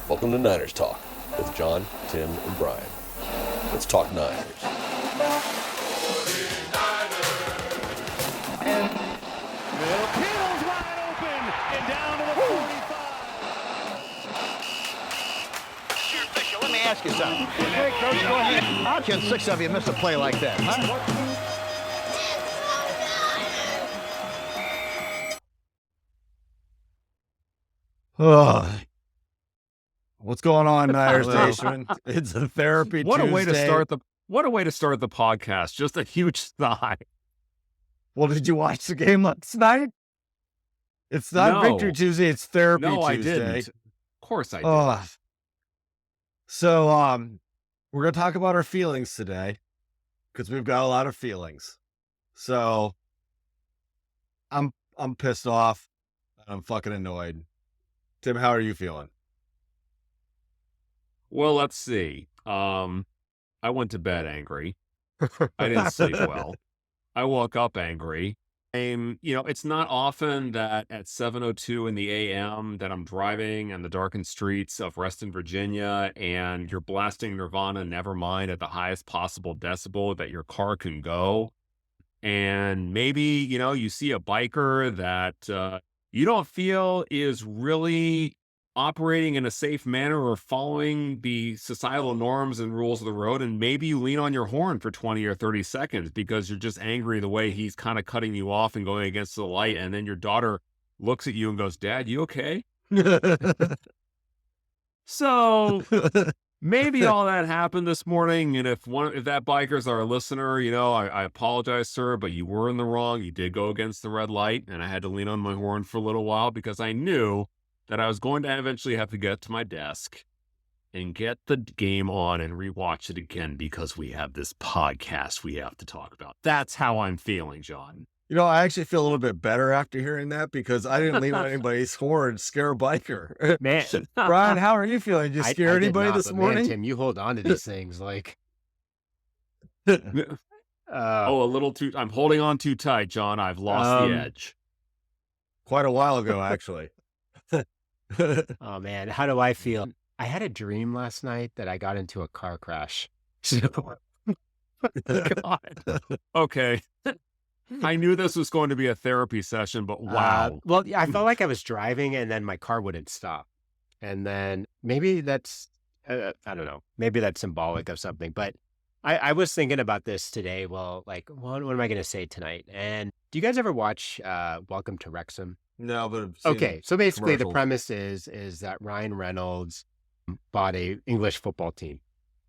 Welcome to Niners Talk with John, Tim, and Brian. Let's talk Niners. And Kittle's wide open and down to the 45. Sure, Fisher, let me ask you something. Okay, Coach, go ahead. How can 6 of you miss a play like that, huh? Oh, what's going on, Niners Nation? It's a therapy What Tuesday. a way to start the podcast. Just a huge sigh. Well, did you watch the game last night? It's not No. Victory Tuesday. It's therapy No, I Tuesday. didn't. Of course I did. So, we're gonna talk about our feelings today because we've got a lot of feelings. So, I'm pissed off. I'm fucking annoyed. Tim, how are you feeling? Well, let's see. I went to bed angry. I didn't sleep well. I woke up angry. It's not often that at 7:02 in the a.m. that I'm driving on the darkened streets of Reston, Virginia, and you're blasting Nirvana Nevermind at the highest possible decibel that your car can go. And maybe, you see a biker that you don't feel is really operating in a safe manner or following the societal norms and rules of the road. And maybe you lean on your horn for 20 or 30 seconds because you're just angry the way he's kind of cutting you off and going against the light. And then your daughter looks at you and goes, "Dad, you okay?" So maybe all that happened this morning. And if that biker's our listener, I apologize, sir, but you were in the wrong. You did go against the red light, and I had to lean on my horn for a little while because I knew that I was going to eventually have to get to my desk and get the game on and rewatch it again because we have this podcast we have to talk about. That's how I'm feeling, John. I actually feel a little bit better after hearing that because I didn't lean on anybody's horn, scare a biker. Man, Brian, how are you feeling? Did you scare I did anybody not, this but morning? Man, Tim, you hold on to these things like. A little too. I'm holding on too tight, John. I've lost the edge. Quite a while ago, actually. Oh man, how do I feel? I had a dream last night that I got into a car crash. So, God. Okay. I knew this was going to be a therapy session, but wow. Well, I felt like I was driving and then my car wouldn't stop. And then maybe that's, I don't know, maybe that's symbolic of something. But I was thinking about this today. Well, what am I going to say tonight? And do you guys ever watch Welcome to Wrexham? No, but I've seen Okay, so basically the commercials. premise is that Ryan Reynolds bought a English football team,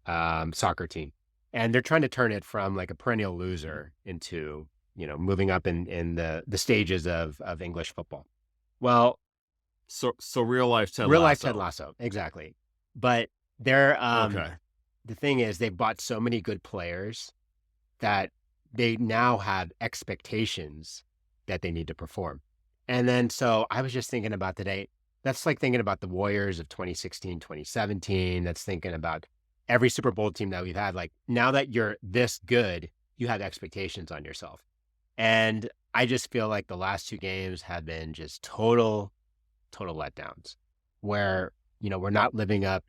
soccer team, and they're trying to turn it from like a perennial loser into, moving up in the stages of English football. Well, So real life Ted real Lasso. life Ted Lasso, exactly. But they're Okay. the thing is they've bought so many good players that they now have expectations that they need to perform. And then, so I was just thinking about today, that's like thinking about the Warriors of 2016, 2017. That's thinking about every Super Bowl team that we've had. Like now that you're this good, you have expectations on yourself. And I just feel like the last 2 games have been just total letdowns where, we're not living up,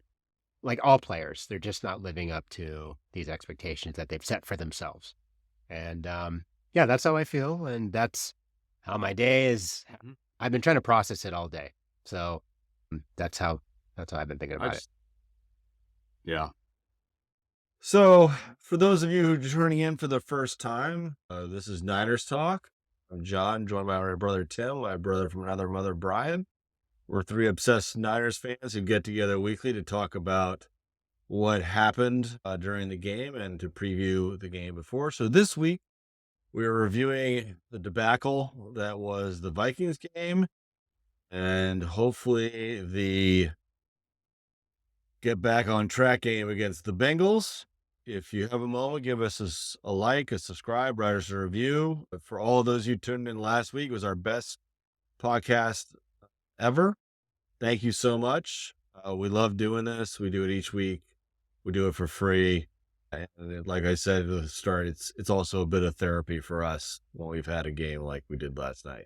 like all players, they're just not living up to these expectations that they've set for themselves. And yeah, that's how I feel. And that's how my day is. I've been trying to process it all day. So that's how I've been thinking about it. Yeah. So, for those of you who are tuning in for the first time, this is Niners Talk. I'm John, joined by my brother Tim, my brother from another mother, Brian. We're 3 obsessed Niners fans who get together weekly to talk about what happened during the game and to preview the game before. So this week, we are reviewing the debacle that was the Vikings game and hopefully the get back on track game against the Bengals. If you have a moment, give us a like, a subscribe, write us a review. But for all of those who tuned in last week, it was our best podcast ever. Thank you so much. We love doing this. We do it each week. We do it for free. And like I said at the start, it's also a bit of therapy for us when we've had a game like we did last night.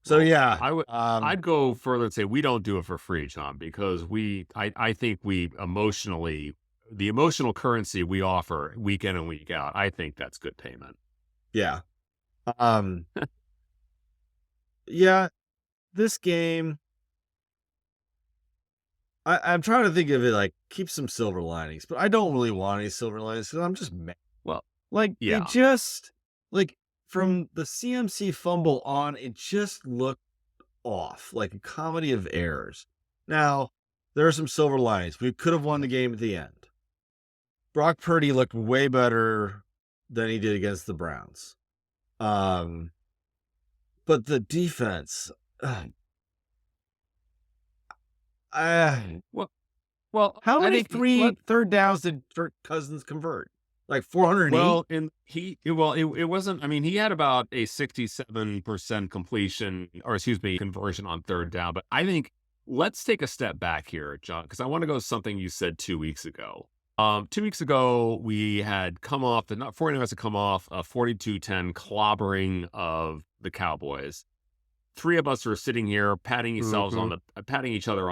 So yeah, I'd go further and say we don't do it for free, John, because I think we emotionally, the emotional currency we offer week in and week out, I think that's good payment. yeah. Yeah, this game, I'm trying to think of it like keep some silver linings, but I don't really want any silver linings because I'm just mad. Well, Like yeah. it just like from the CMC fumble on, it just looked off, like a comedy of errors. Now, there are some silver linings. We could have won the game at the end. Brock Purdy looked way better than he did against the Browns. But the defense, well, how I many think third downs did Kirk Cousins convert? Like 408? Well, it wasn't. I mean, he had about a 67% completion, or excuse me, conversion on third down. But I think let's take a step back here, John, because I want to go to something you said 2 weeks ago. 2 weeks ago, we had come off, the 49ers had come off a 42-10 clobbering of the Cowboys. Three of us are sitting here patting each other on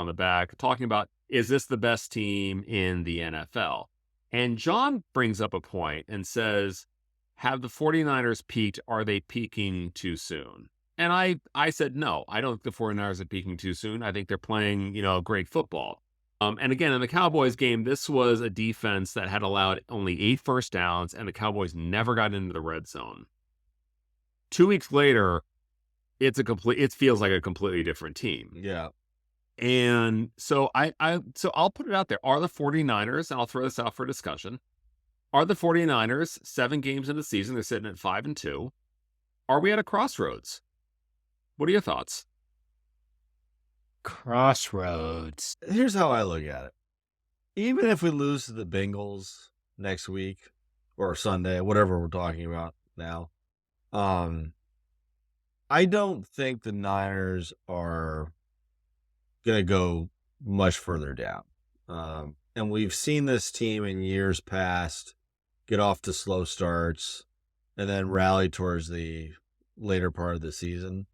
the back, talking about, is this the best team in the NFL? And John brings up a point and says, have the 49ers peaked? Are they peaking too soon? And I said, no, I don't think the 49ers are peaking too soon. I think they're playing, great football. And again, in the Cowboys game, this was a defense that had allowed only 8 first downs, and the Cowboys never got into the red zone. 2 weeks later, it feels like a completely different team. Yeah. And so I'll put it out there. Are the 49ers, and I'll throw this out for discussion, are the 49ers 7 games into the season, they're sitting at 5-2. Are we at a crossroads? What are your thoughts? Crossroads. Here's how I look at it. Even if we lose to the Bengals next week or Sunday, whatever we're talking about now, I don't think the Niners are going to go much further down. And we've seen this team in years past get off to slow starts and then rally towards the later part of the season.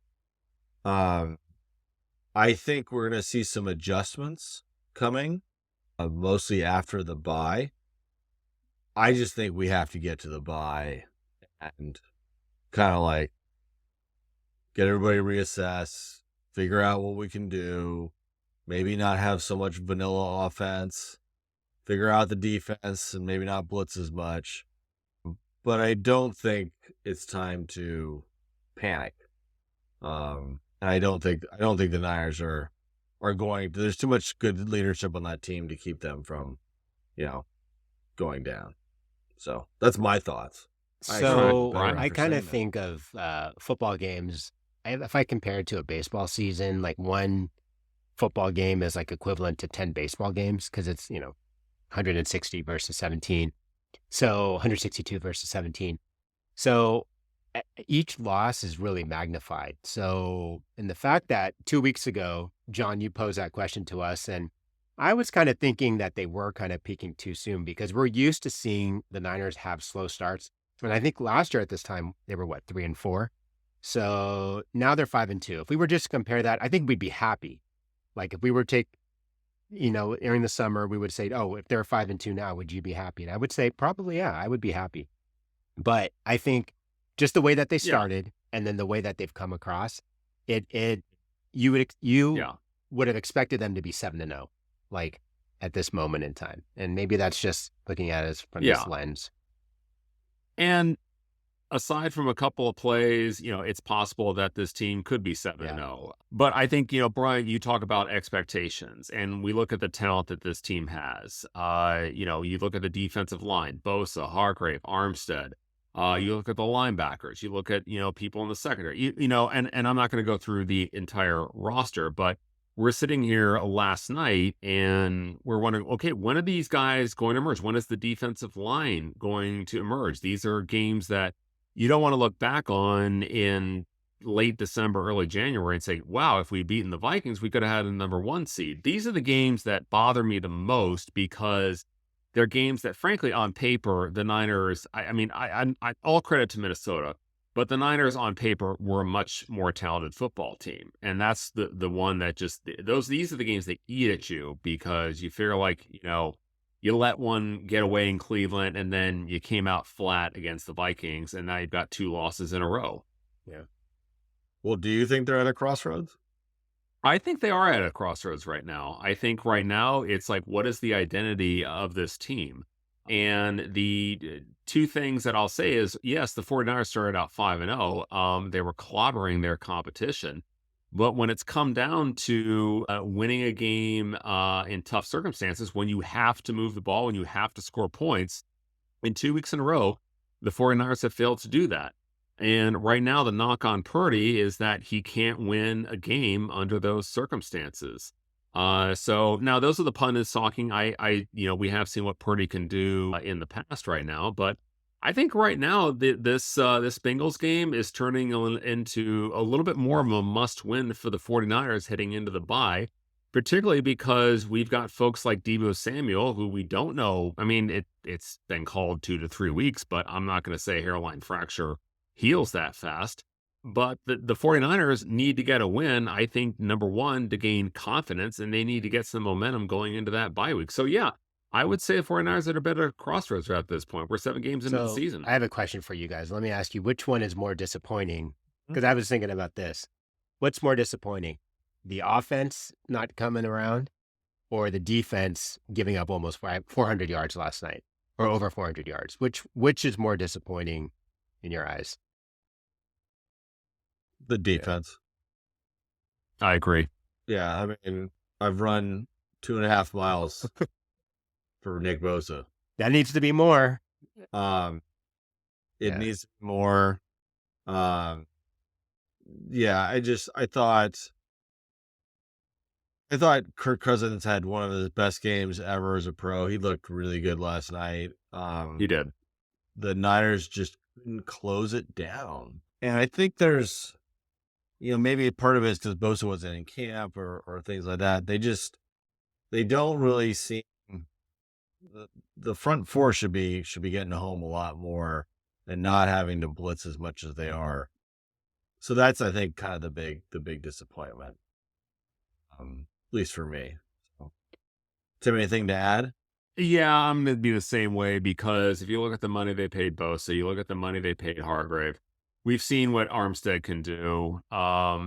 I think we're going to see some adjustments coming, mostly after the bye. I just think we have to get to the bye and kind of like get everybody reassess, figure out what we can do, maybe not have so much vanilla offense, figure out the defense and maybe not blitz as much. But I don't think it's time to panic. And I don't think the Niners are going to, there's too much good leadership on that team to keep them from, going down. So that's my thoughts. So Brian, I kind of think of football games. If I compare it to a baseball season, like one football game is like equivalent to 10 baseball games because it's, 160 versus 17. So 162 versus 17. So each loss is really magnified. So, and the fact that 2 weeks ago, John, you posed that question to us, and I was kind of thinking that they were kind of peaking too soon because we're used to seeing the Niners have slow starts. And I think last year at this time, they were 3-4. So now they're 5-2. If we were just to compare that, I think we'd be happy. Like if we were to take, during the summer, we would say, oh, if they're 5-2 now, would you be happy? And I would say probably, yeah, I would be happy. But I think just the way that they started and then the way that they've come across, you would have expected them to be 7-0, like at this moment in time. And maybe that's just looking at it from this lens. And aside from a couple of plays, it's possible that this team could be 7-0. But I think, Brian, you talk about expectations, and we look at the talent that this team has. You look at the defensive line, Bosa, Hargrave, Armstead. You look at the linebackers. You look at, people in the secondary. And I'm not going to go through the entire roster, but we're sitting here last night and we're wondering, okay, when are these guys going to emerge? When is the defensive line going to emerge? These are games that you don't want to look back on in late December, early January and say, wow, if we'd beaten the Vikings, we could have had a number 1 seed. These are the games that bother me the most because they're games that, frankly, on paper, the Niners, I all credit to Minnesota. But the Niners on paper were a much more talented football team. And that's the one that these are the games that eat at you because you feel like, you let one get away in Cleveland and then you came out flat against the Vikings and now you've got 2 losses in a row. Yeah. Well, do you think they're at a crossroads? I think they are at a crossroads right now. I think right now it's like, what is the identity of this team? And the 2 things that I'll say is, yes, the 49ers started out 5-0. They were clobbering their competition. But when it's come down to winning a game in tough circumstances, when you have to move the ball, when you have to score points, in 2 weeks in a row, the 49ers have failed to do that. And right now, the knock on Purdy is that he can't win a game under those circumstances. So now those are the pundits talking. We have seen what Purdy can do in the past right now, but I think right now this Bengals game is turning into a little bit more of a must win for the 49ers heading into the bye, particularly because we've got folks like Deebo Samuel who we don't know. I mean, it's been called 2 to 3 weeks, but I'm not going to say hairline fracture heals that fast. But the 49ers need to get a win, I think, number one, to gain confidence, and they need to get some momentum going into that bye week. So, yeah, I would say the 49ers are better crossroads at this point. We're 7 games into the season. I have a question for you guys. Let me ask you, which one is more disappointing? Because I was thinking about this. What's more disappointing? The offense not coming around or the defense giving up almost 400 yards last night or over 400 yards? Which is more disappointing in your eyes? The defense. I agree. Yeah, I mean, I've run 2.5 miles for Nick Bosa. That needs to be more. It needs to be more. I thought Kirk Cousins had one of his best games ever as a pro. He looked really good last night. He did. The Niners just couldn't close it down. And I think there's, maybe part of it is because Bosa wasn't in camp or things like that. They don't really seem, the front four should be getting home a lot more and not having to blitz as much as they are. So that's, I think, kind of the big disappointment, at least for me. So, Tim, anything to add? Yeah, I'm going to be the same way because if you look at the money they paid Bosa, you look at the money they paid Hargrave, we've seen what Armstead can do.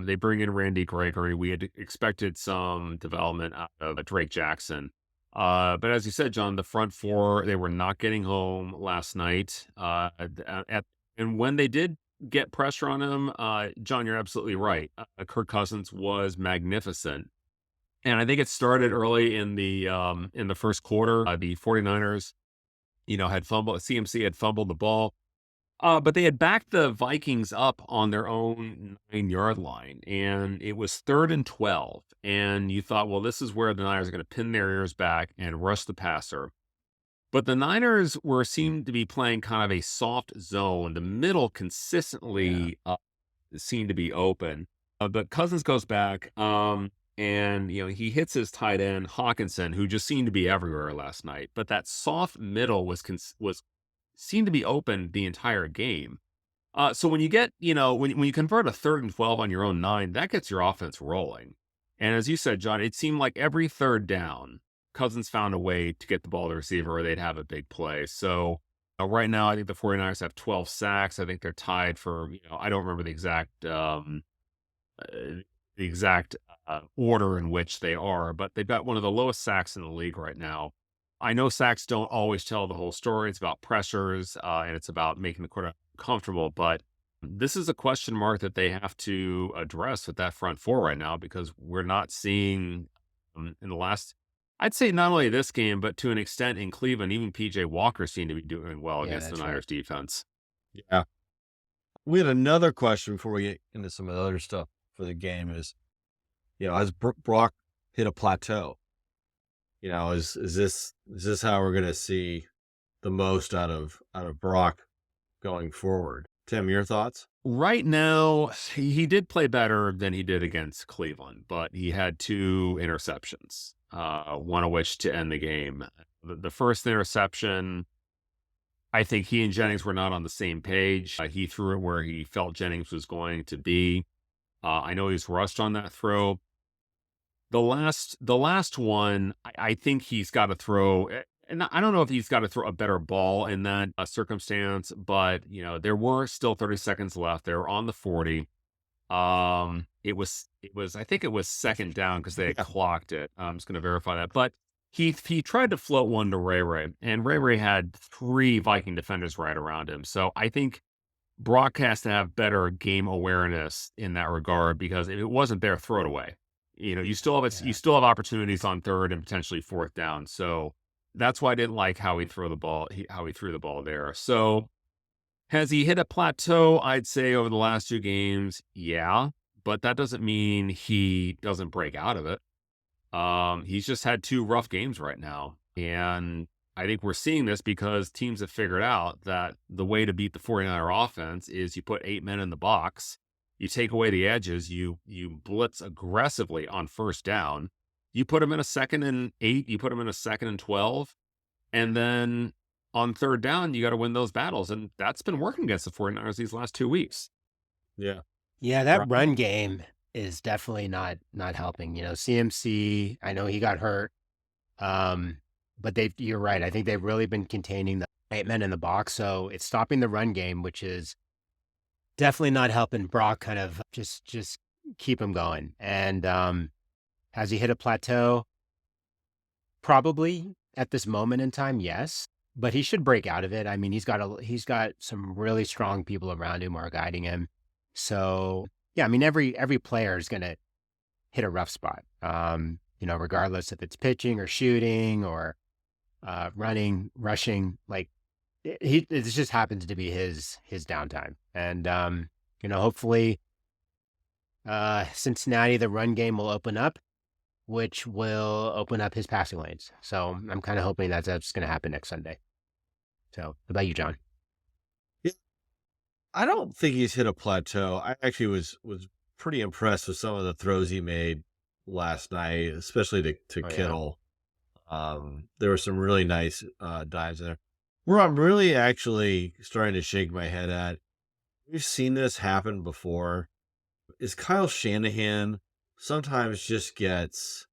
They bring in Randy Gregory. We had expected some development out of Drake Jackson. But as you said, John, the front four, they were not getting home last night. And when they did get pressure on him, John, you're absolutely right. Kirk Cousins was magnificent. And I think it started early in the first quarter. The 49ers, had fumbled. CMC had fumbled the ball. But they had backed the Vikings up on their own 9-yard line, and it was 3rd and 12. And you thought, well, this is where the Niners are going to pin their ears back and rush the passer. But the Niners seemed to be playing kind of a soft zone. The middle consistently seemed to be open. But Cousins goes back, and he hits his tight end Hawkinson, who just seemed to be everywhere last night. But that soft middle seemed to be open the entire game. So when you get, when you convert a 3rd and 12 on your own 9, that gets your offense rolling. And as you said, John, it seemed like every 3rd down, Cousins found a way to get the ball to the receiver or they'd have a big play. So right now, I think the 49ers have 12 sacks. I think they're tied for, I don't remember the exact order in which they are, but they've got one of the lowest sacks in the league right now. I know sacks don't always tell the whole story. It's about pressures and it's about making the quarterback comfortable. But this is a question mark that they have to address with that front four right now because we're not seeing in the last, I'd say not only this game, but to an extent in Cleveland, even PJ Walker seemed to be doing well against the Niners defense. Yeah. We had another question before we get into some of the other stuff for the game is, has Brock hit a plateau? Is this how we're going to see the most out of Brock going forward? Tim, your thoughts? Right now, he did play better than he did against Cleveland, but he had 2 interceptions, one of which to end the game. The first interception, I think he and Jennings were not on the same page. He threw it where he felt Jennings was going to be. I know he's rushed on that throw. The last one, I think he's got to throw, and I don't know if he's got to throw a better ball in that circumstance, but there were still 30 seconds left. They were on the 40. It was, I think it was second down because they had clocked it. I'm just going to verify that, but he tried to float one to Ray, and Ray had 3 Viking defenders right around him. So I think Brock has to have better game awareness in that regard, because if it wasn't there, throw it away. You still have opportunities on third and potentially fourth down. So that's why I didn't like how he threw the ball there. So has he hit a plateau? I'd say over the last 2 games, yeah, but that doesn't mean he doesn't break out of it. He's just had 2 rough games right now, and I think we're seeing this because teams have figured out that the way to beat the 49er offense is you put 8 men in the box. You take away the edges, you blitz aggressively on first down. You put them in a 2nd and 8, you put them in a 2nd and 12, and then on third down, you got to win those battles. And that's been working against the 49ers these last 2 weeks. Yeah. Yeah, that run game is definitely not helping. CMC, I know he got hurt, but you're right. I think they've really been containing the 8 men in the box, so it's stopping the run game, which is definitely not helping Brock kind of just keep him going. And has he hit a plateau? Probably at this moment in time, yes. But he should break out of it. I mean, he's got some really strong people around him who are guiding him. So yeah, I mean, every player is going to hit a rough spot. Regardless if it's pitching or shooting or running, rushing. Like it just happens to be his downtime. And hopefully, Cincinnati, the run game will open up, which will open up his passing lanes. So I'm kind of hoping that's going to happen next Sunday. So, how about you, John? Yeah, I don't think he's hit a plateau. I actually was pretty impressed with some of the throws he made last night, especially to Kittle. Yeah. There were some really nice dives there. Where I'm really actually starting to shake my head at, we've seen this happen before, is Kyle Shanahan sometimes just gets,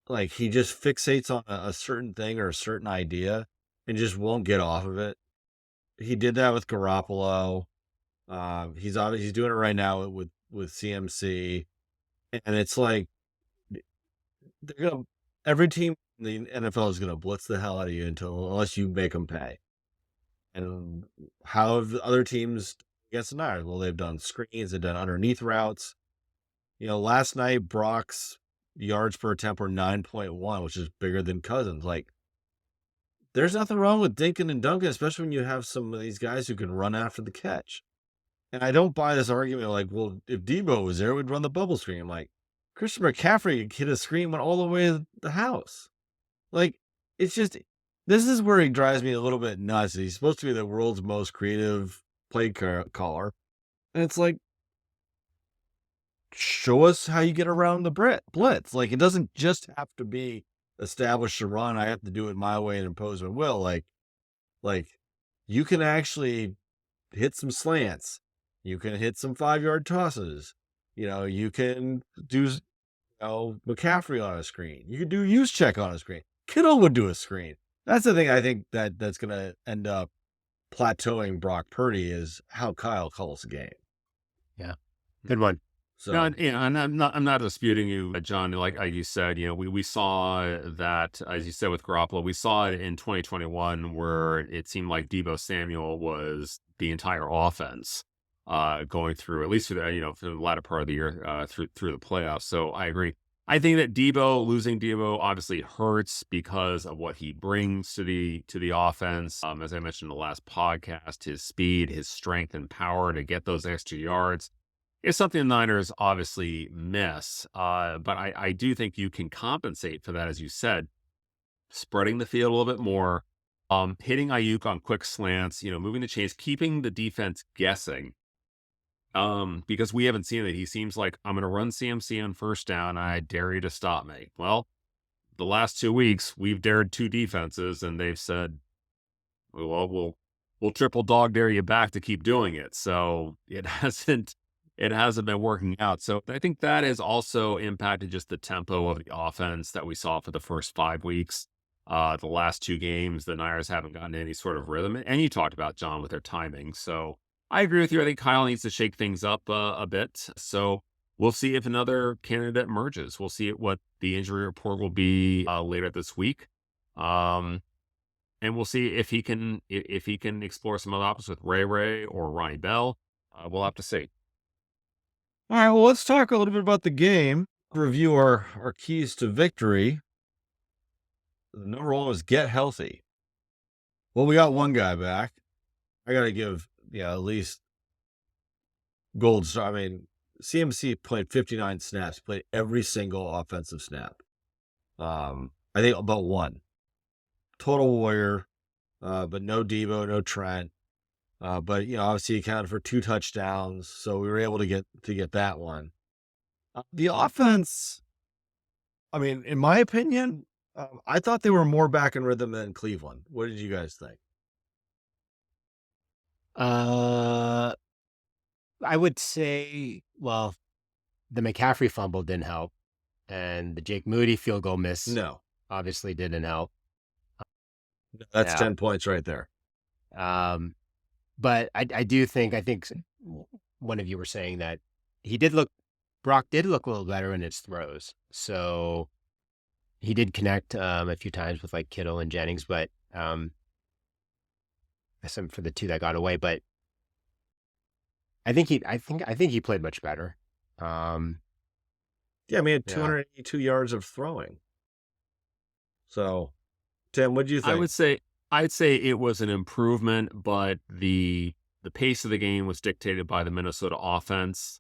like, he just fixates on a certain thing or a certain idea and just won't get off of it. He did that with Garoppolo. He's doing it right now with CMC, and it's like every team in the NFL is gonna blitz the hell out of you unless you make them pay. And how have the other teams against the Niners? Well, they've done screens, they've done underneath routes. Last night Brock's yards per attempt were 9.1, which is bigger than Cousins. Like, there's nothing wrong with Dinkin and Duncan, especially when you have some of these guys who can run after the catch. And I don't buy this argument like, well, if Debo was there, we'd run the bubble screen. I'm like, Christian McCaffrey hit a screen, went all the way to the house. Like, it's just, this is where he drives me a little bit nuts. He's supposed to be the world's most creative play caller. And it's like, show us how you get around the blitz. Like, it doesn't just have to be establish a run. I have to do it my way and impose my will. Like you can actually hit some slants. You can hit some 5-yard tosses. You can do McCaffrey on a screen. You can do use check on a screen. Kittle would do a screen. That's the thing I think that's going to end up plateauing Brock Purdy is how Kyle calls the game. Yeah. Good one. So, no, and I'm not disputing you, John. Like you said, we saw that, as you said, with Garoppolo, we saw it in 2021 where it seemed like Deebo Samuel was the entire offense going through, at least for the latter part of the year through the playoffs. So I agree. I think that losing Deebo obviously hurts because of what he brings to the offense. As I mentioned in the last podcast, his speed, his strength and power to get those extra yards. It's something the Niners obviously miss, but I do think you can compensate for that, as you said, spreading the field a little bit more, hitting Ayuk on quick slants, moving the chains, keeping the defense guessing, because we haven't seen it. He seems like, I'm going to run CMC on first down. I dare you to stop me. Well, the last 2 weeks, we've dared 2 defenses, and they've said, we'll triple dog dare you back to keep doing it. So it hasn't been working out. So I think that has also impacted just the tempo of the offense that we saw for the first 5 weeks. The last 2 games, the Niners haven't gotten any sort of rhythm. And you talked about, John, with their timing. So I agree with you. I think Kyle needs to shake things up a bit. So we'll see if another candidate emerges. We'll see what the injury report will be later this week. And we'll see if he can explore some other options with Ray or Ronnie Bell. We'll have to see. All right, well, let's talk a little bit about the game. Review our keys to victory. The number 1 was get healthy. Well, we got one guy back. I got to give, at least gold star. I mean, CMC played 59 snaps, played every single offensive snap. I think about one. Total warrior, but no Debo, no Trent. But obviously he accounted for 2 touchdowns, so we were able to get that one. The offense, I mean, in my opinion, I thought they were more back in rhythm than Cleveland. What did you guys think? I would say, well, the McCaffrey fumble didn't help, and the Jake Moody field goal miss No, obviously didn't help. that's Yeah. 10 points right there. But I think one of you were saying that Brock did look a little better in his throws. So he did connect a few times with like Kittle and Jennings, but some for the 2 that got away. But I think he played much better. Yeah, I mean, Yeah. 282 yards of throwing. So, Tim, what do you think? I'd say it was an improvement, but the pace of the game was dictated by the Minnesota offense.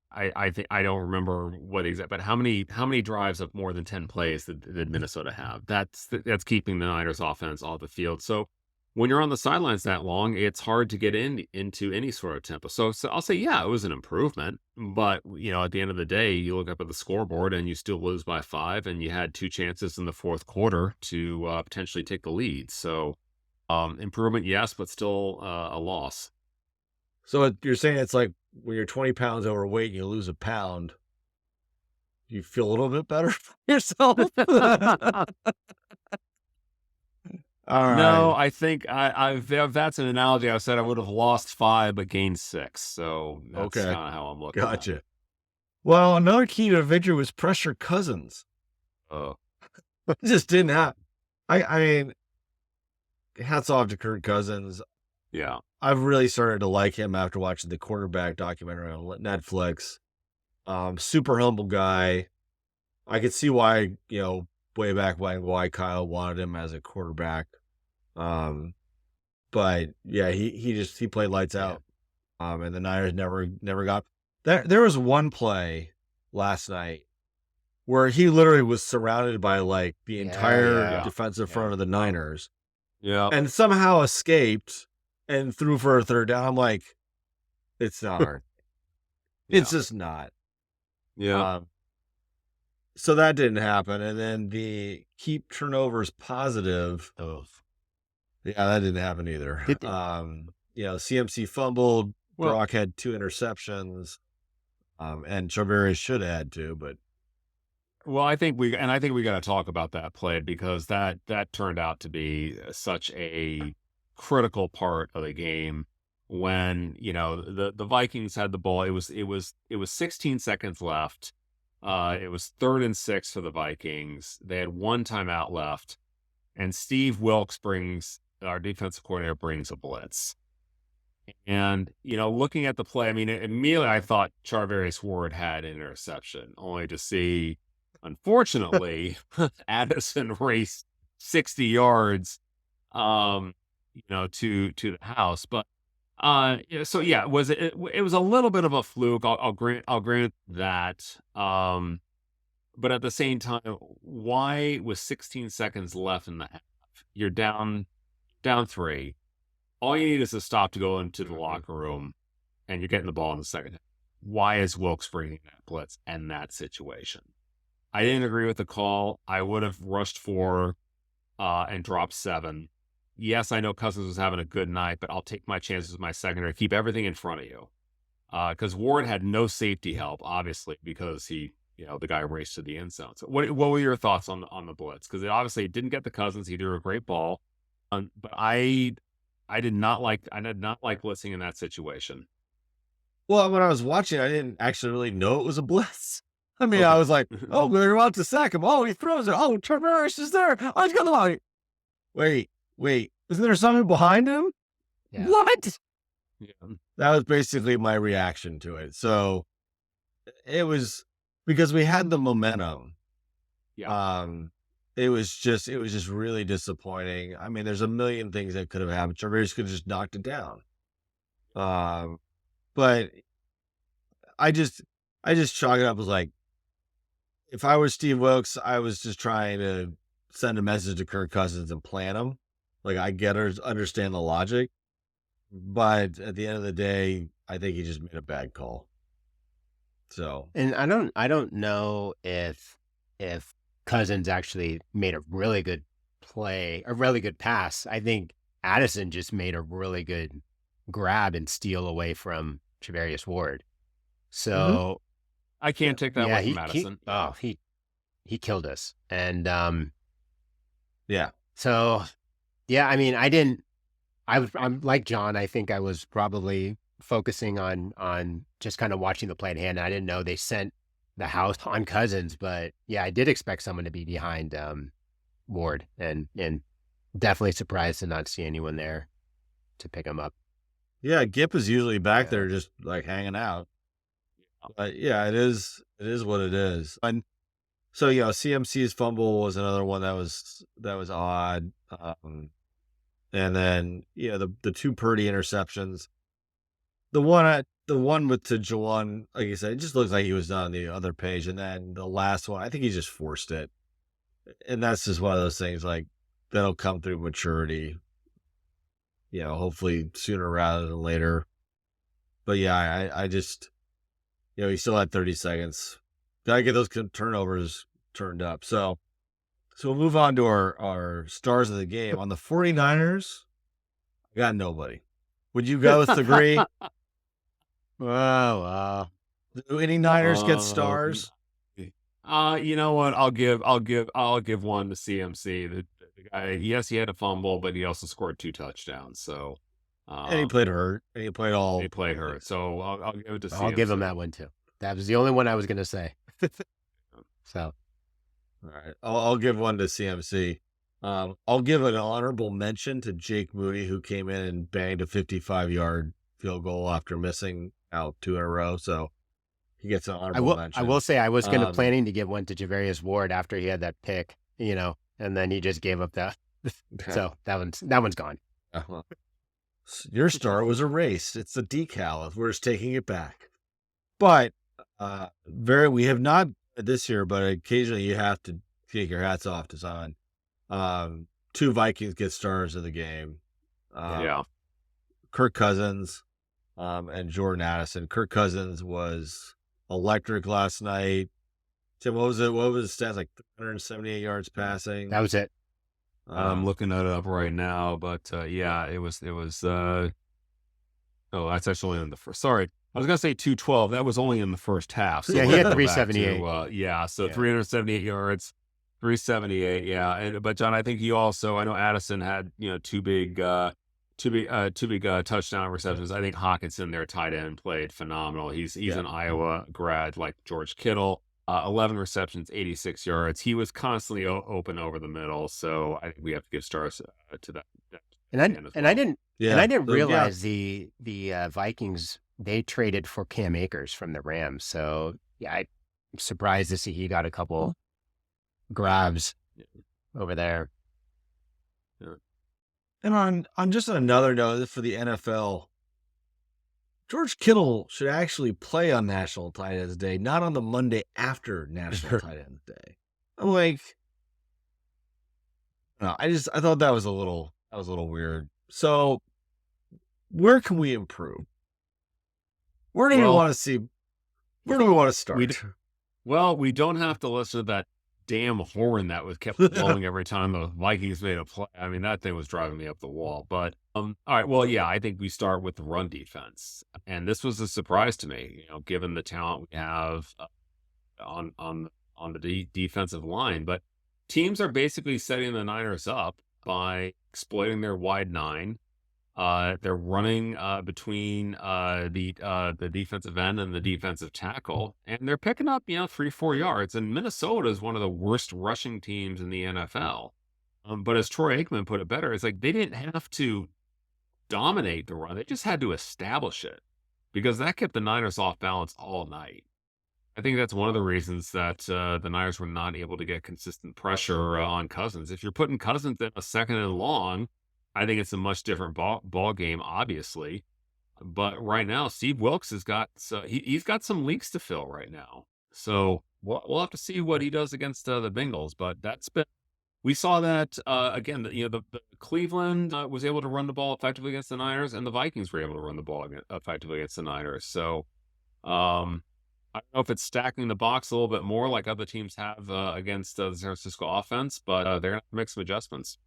I think I don't remember what exact, but how many drives of more than 10 plays did Minnesota have? That's keeping the Niners offense off the field. So when you're on the sidelines that long, it's hard to get into any sort of tempo. So I'll say, yeah, it was an improvement, but at the end of the day, you look up at the scoreboard and you still lose by 5, and you had 2 chances in the fourth quarter to potentially take the lead. So improvement, yes, but still a loss. So you're saying it's like when you're 20 pounds overweight and you lose a pound, you feel a little bit better for yourself? All right. No, I think if that's an analogy, I said I would have lost 5 but gained 6. So that's Okay. kind of how I'm looking at it. Gotcha. Well, another key to victory was pressure Cousins. Oh, It just didn't happen. I mean, hats off to Kirk Cousins. yeah. I've really started to like him after watching the quarterback documentary on Netflix. Super humble guy. I could see why, way back when, why Kyle wanted him as a quarterback. But yeah, he played lights out. And the Niners never got there was one play last night where he literally was surrounded by like the entire defensive front of the Niners. Yeah. And somehow escaped and threw for a 3rd down. I'm like, it's not hard. It's just not. Yeah. So that didn't happen. And then the keep turnovers positive. Oh, Yeah, that didn't happen either. Did they? CMC fumbled. Well- Brock had 2 interceptions. And Charvarius should have had 2, but Well, I think we got to talk about that play because that turned out to be such a critical part of the game when, the Vikings had the ball. It was 16 seconds left. It was 3rd and 6 for the Vikings. They had 1 timeout left, and Steve Wilkes our defensive coordinator, brings a blitz. And, looking at the play, I mean, immediately I thought Charvarius Ward had an interception, only to see, unfortunately, Addison raced 60 yards, to the house. But, so yeah, it was a little bit of a fluke. I'll grant that. But at the same time, why with 16 seconds left in the half, you're down 3. All you need is a stop to go into the locker room, and you're getting the ball in the second half. Why is Wilkes bringing that blitz in that situation? I didn't agree with the call. I would have rushed 4 and dropped 7. yes, I know Cousins was having a good night, but I'll take my chances with my secondary. Keep everything in front of you. Because Ward had no safety help, obviously, because he, the guy raced to the end zone. So what were your thoughts on the blitz? Because it obviously didn't get the Cousins. He threw a great ball. But I did not like blitzing in that situation. Well, when I was watching, I didn't actually really know it was a blitz. I mean, Okay. I was like, oh, they're about to sack him. Oh, he throws it. Oh, Tavares is there. Oh, he's got the ball. Wait. Isn't there something behind him? Yeah. What? Yeah. That was basically my reaction to it. So it was because we had the momentum. Yeah. It was just really disappointing. I mean, there's a million things that could have happened. Tavares could have just knocked it down. But I just chalk it up as like, if I was Steve Wilkes, I was just trying to send a message to Kirk Cousins and plan him. Like, I understand the logic, but at the end of the day, I think he just made a bad call. So, And I don't know if Cousins actually made a really good play, a really good pass. I think Addison just made a really good grab and steal away from Javarius Ward. So I can't take that away from Madison. He killed us. And yeah. So yeah, I mean, I'm like John. I think I was probably focusing on just kind of watching the play at hand. I didn't know they sent the house on Cousins, but yeah, I did expect someone to be behind Ward, and definitely surprised to not see anyone there to pick him up. Yeah, Gip is usually back there just like hanging out. But yeah, it is what it is. And so, CMC's fumble was another one that was odd. And then, the two Purdy interceptions. The one with to Jawan, like you said, it just looks like he was done on the other page. And then the last one, I think he just forced it. And that's just one of those things like that'll come through maturity, hopefully sooner rather than later. But yeah, I just, he still had 30 seconds. Gotta get those turnovers turned up. So we'll move on to our stars of the game. On the 49ers, I got nobody. Would you guys agree? Wow. Do any Niners get stars? You know what? I'll give one to CMC. The guy, yes, he had a fumble, but he also scored 2 touchdowns. So, and he played hurt. And he played hurt. So I'll give it to CMC. I'll give him that one too. That was the only one I was going to say. So, all right, I'll give one to CMC. I'll give an honorable mention to Jake Moody, who came in and banged a 55-yard field goal after missing out 2 in a row. So he gets an honorable mention. I will say I was planning to give one to Javarius Ward after he had that pick, and then he just gave up that. So that one's gone. Uh-huh. Your star was erased. It's a decal. We're just taking it back. But we have not this year, but occasionally you have to take your hats off to someone. 2 Vikings get stars of the game. Kirk Cousins and Jordan Addison. Kirk Cousins was electric last night. Tim, what was it? What was the stats? Like 378 yards passing. That was it. I'm looking that up right now, but it was. Oh, that's actually in the first. Sorry, I was gonna say 212. That was only in the first half. So yeah, he had 378. 378 yards, 378. Yeah, but John, I think I know Addison had 2 big touchdown receptions. I think Hawkinson, their tight end, played phenomenal. He's an Iowa grad like George Kittle. 11 receptions, 86 yards. He was constantly open over the middle. So I think we have to give stars to that. I didn't realize the Vikings, they traded for Cam Akers from the Rams. So yeah, I'm surprised to see he got a couple grabs over there. Yeah. And on just another note for the NFL, George Kittle should actually play on National Tight Ends Day, not on the Monday after National Tight Ends Day. I'm like, no, I thought that was a little weird. So where can we improve? Where do we want to see? Where do we want to start? We don't have to listen to that damn horn that was kept blowing every time the Vikings made a play. I mean, that thing was driving me up the wall. But all right, well, yeah, I think we start with the run defense, and this was a surprise to me, given the talent we have on the defensive line. But teams are basically setting the Niners up by exploiting their wide nine. They're running between the defensive end and the defensive tackle, and they're picking up 3-4 yards. And Minnesota is one of the worst rushing teams in the NFL. But as Troy Aikman put it better, it's like they didn't have to dominate the run; they just had to establish it, because that kept the Niners off balance all night. I think that's one of the reasons that the Niners were not able to get consistent pressure on Cousins. If you're putting Cousins in a second and long, I think it's a much different ball game, obviously. But right now, Steve Wilkes has got he's got some leaks to fill right now. So we'll have to see what he does against the Bengals. But we saw that again. The Cleveland was able to run the ball effectively against the Niners, and the Vikings were able to run the ball effectively against the Niners. So I don't know if it's stacking the box a little bit more like other teams have against the San Francisco offense, but they're going to make some adjustments.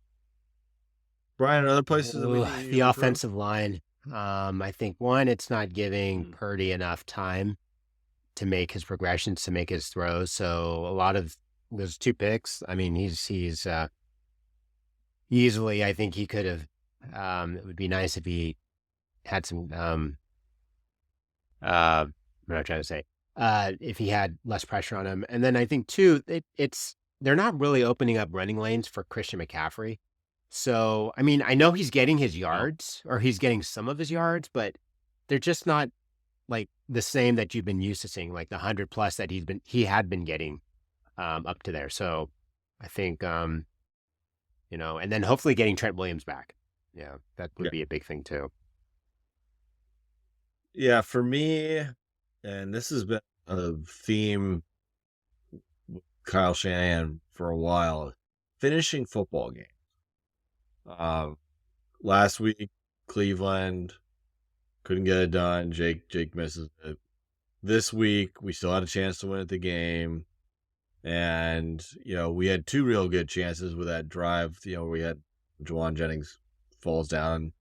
Brian, other places that we need The offensive line. I think one, it's not giving Purdy enough time to make his progressions, to make his throws. So a lot of those 2 picks. I mean, he's easily. I think he could have. It would be nice if he had some. What am I trying to say? If he had less pressure on him, and then I think too, they're not really opening up running lanes for Christian McCaffrey. So, I mean, I know he's getting his yards, or he's getting some of his yards, but they're just not like the same that you've been used to seeing, like the 100+ that he had been getting up to there. So I think, and then hopefully getting Trent Williams back. Yeah, that would be a big thing too. Yeah, for me, and this has been a theme with Kyle Shanahan for a while, finishing football games. Last week, Cleveland couldn't get it done. Jake misses it. This week, we still had a chance to win at the game. And, we had 2 real good chances with that drive. We had Jawan Jennings falls down.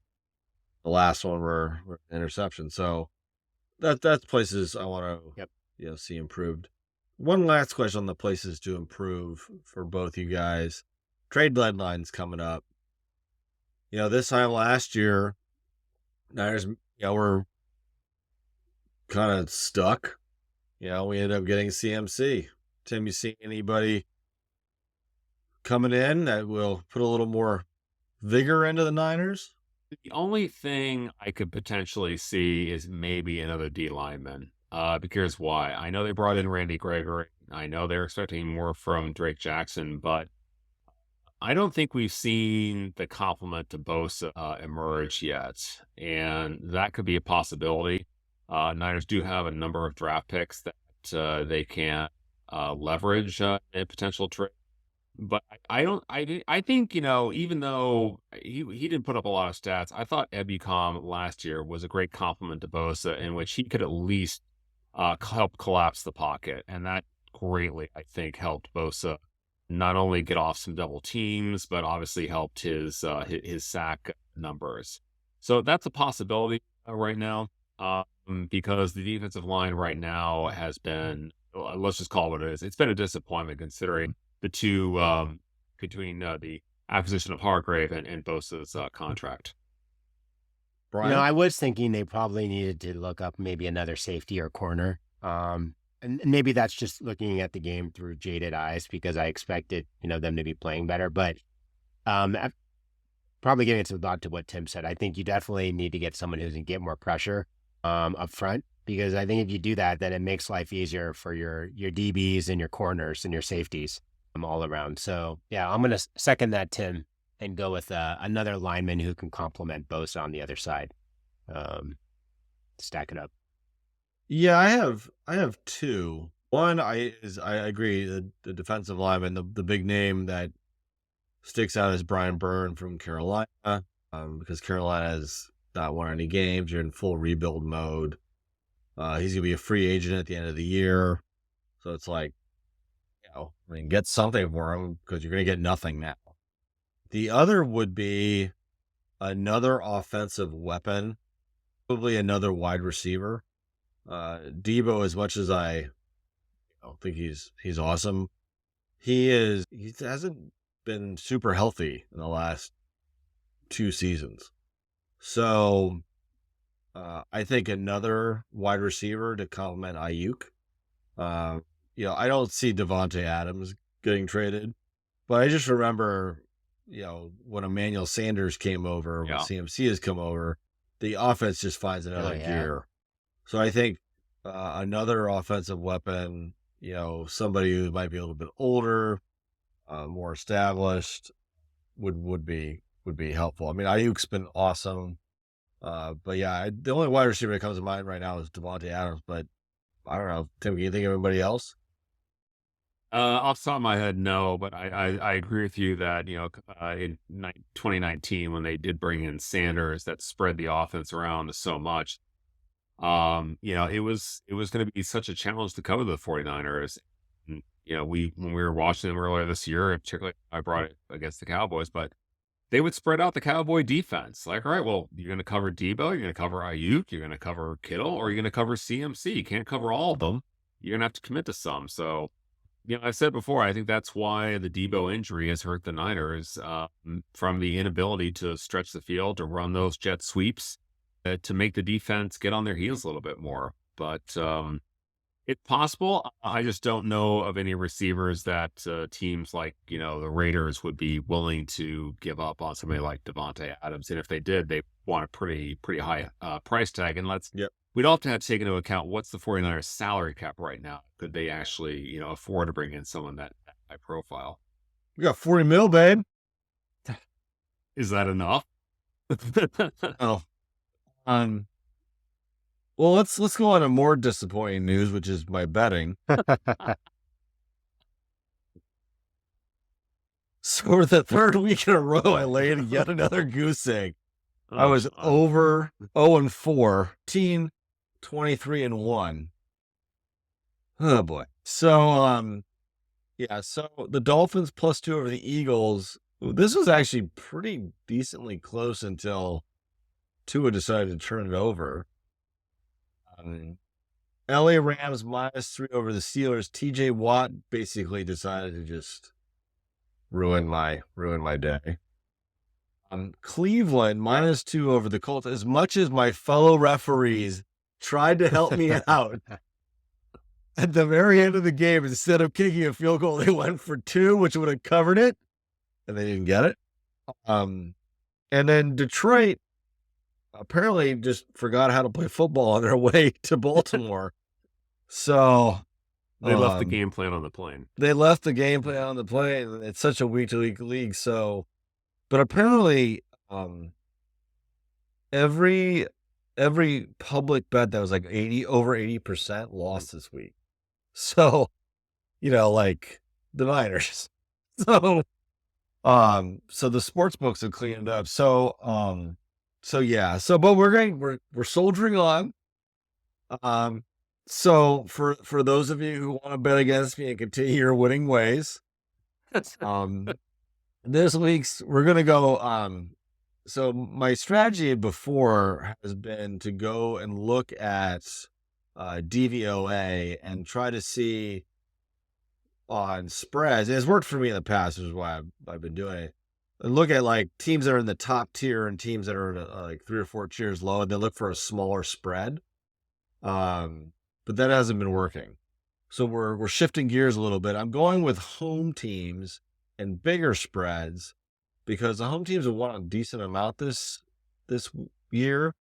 The last one were interception. So that's places I want to see improved. One last question on the places to improve for both you guys. Trade deadline's coming up. This time last year, Niners, were kind of stuck. We ended up getting CMC. Tim, you see anybody coming in that will put a little more vigor into the Niners? The only thing I could potentially see is maybe another D lineman. Because why? I know they brought in Randy Gregory. I know they're expecting more from Drake Jackson, but I don't think we've seen the complement to Bosa emerge yet, and that could be a possibility. Niners do have a number of draft picks that they can leverage a potential trade. But I think, even though he didn't put up a lot of stats, I thought Ebukam last year was a great compliment to Bosa, in which he could at least help collapse the pocket. And that greatly, I think, helped Bosa not only get off some double teams, but obviously helped his sack numbers. So that's a possibility right now, because the defensive line right now has been, let's just call it what it is. It's been a disappointment considering the two between the acquisition of Hargrave and Bosa's contract. Brian? I was thinking they probably needed to look up maybe another safety or corner. And maybe that's just looking at the game through jaded eyes, because I expected, them to be playing better. But probably giving some thought to what Tim said, I think you definitely need to get someone who can get more pressure up front, because I think if you do that, then it makes life easier for your DBs and your corners and your safeties all around. So, yeah, I'm going to second that, Tim, and go with another lineman who can complement Bosa on the other side. Stack it up. Yeah, I have 2. One, I agree, the defensive lineman, the big name that sticks out is Brian Byrne from Carolina, because Carolina has not won any games. You're in full rebuild mode. He's gonna be a free agent at the end of the year, so it's like, get something for him because you're going to get nothing now. The other would be another offensive weapon, probably another wide receiver. Debo, as much as I think he's awesome, he hasn't been super healthy in the last 2 seasons. So I think another wide receiver to complement Ayuk. I don't see Devontae Adams getting traded, but I just remember, when Emmanuel Sanders came over, when CMC has come over, the offense just finds another gear. So I think another offensive weapon, somebody who might be a little bit older, more established, would be helpful. I mean, Ayuk's been awesome. But yeah, the only wide receiver that comes to mind right now is Devontae Adams, but I don't know. Tim, can you think of anybody else? Off the top of my head, no, but I agree with you that, in 2019, when they did bring in Sanders, that spread the offense around so much. It was going to be such a challenge to cover the 49ers. And, when we were watching them earlier this year, particularly I brought it against the Cowboys, but they would spread out the Cowboy defense. Like, all right, well, you're going to cover Debo, you're going to cover Ayuk, you're going to cover Kittle, or you're going to cover CMC. You can't cover all of them. You're going to have to commit to some. So, I said before, I think that's why the Debo injury has hurt the Niners, from the inability to stretch the field, to run those jet sweeps, to make the defense get on their heels a little bit more. But it's possible. I just don't know of any receivers that teams like, the Raiders would be willing to give up on somebody like Devontae Adams. And if they did, they want a pretty high price tag. And we'd also have to take into account what's the 49ers salary cap right now. Could they actually, afford to bring in someone that high profile? We got 40 mil, babe. Is that enough? Oh, well, let's go on to more disappointing news, which is my betting. So for the third week in a row, I laid yet another goose egg. I was over 0-4, 23-1. Oh boy. So so the Dolphins +2 over the Eagles. This was actually pretty decently close until Tua decided to turn it over. LA Rams -3 over the Steelers. TJ Watt basically decided to just ruin my day. Cleveland -2 over the Colts. As much as my fellow referees tried to help me out, at the very end of the game, instead of kicking a field goal, they went for 2, which would have covered it, and they didn't get it. And then Detroit apparently just forgot how to play football on their way to Baltimore. So they left the game plan on the plane. They left the game plan on the plane. It's such a week-to-week league. So, but apparently, every public bet that was like over 80% lost this week. So, like the Niners. So the sports books have cleaned up. So but we're soldiering on. So for those of you who want to bet against me and continue your winning ways, this week's we're gonna go. So my strategy before has been to go and look at DVOA and try to see on spreads. It's worked for me in the past, which is why I've been doing it. And look at like teams that are in the top tier and teams that are like 3 or 4 tiers low, and they look for a smaller spread. But that hasn't been working. So we're shifting gears a little bit. I'm going with home teams and bigger spreads because the home teams have won a decent amount this year,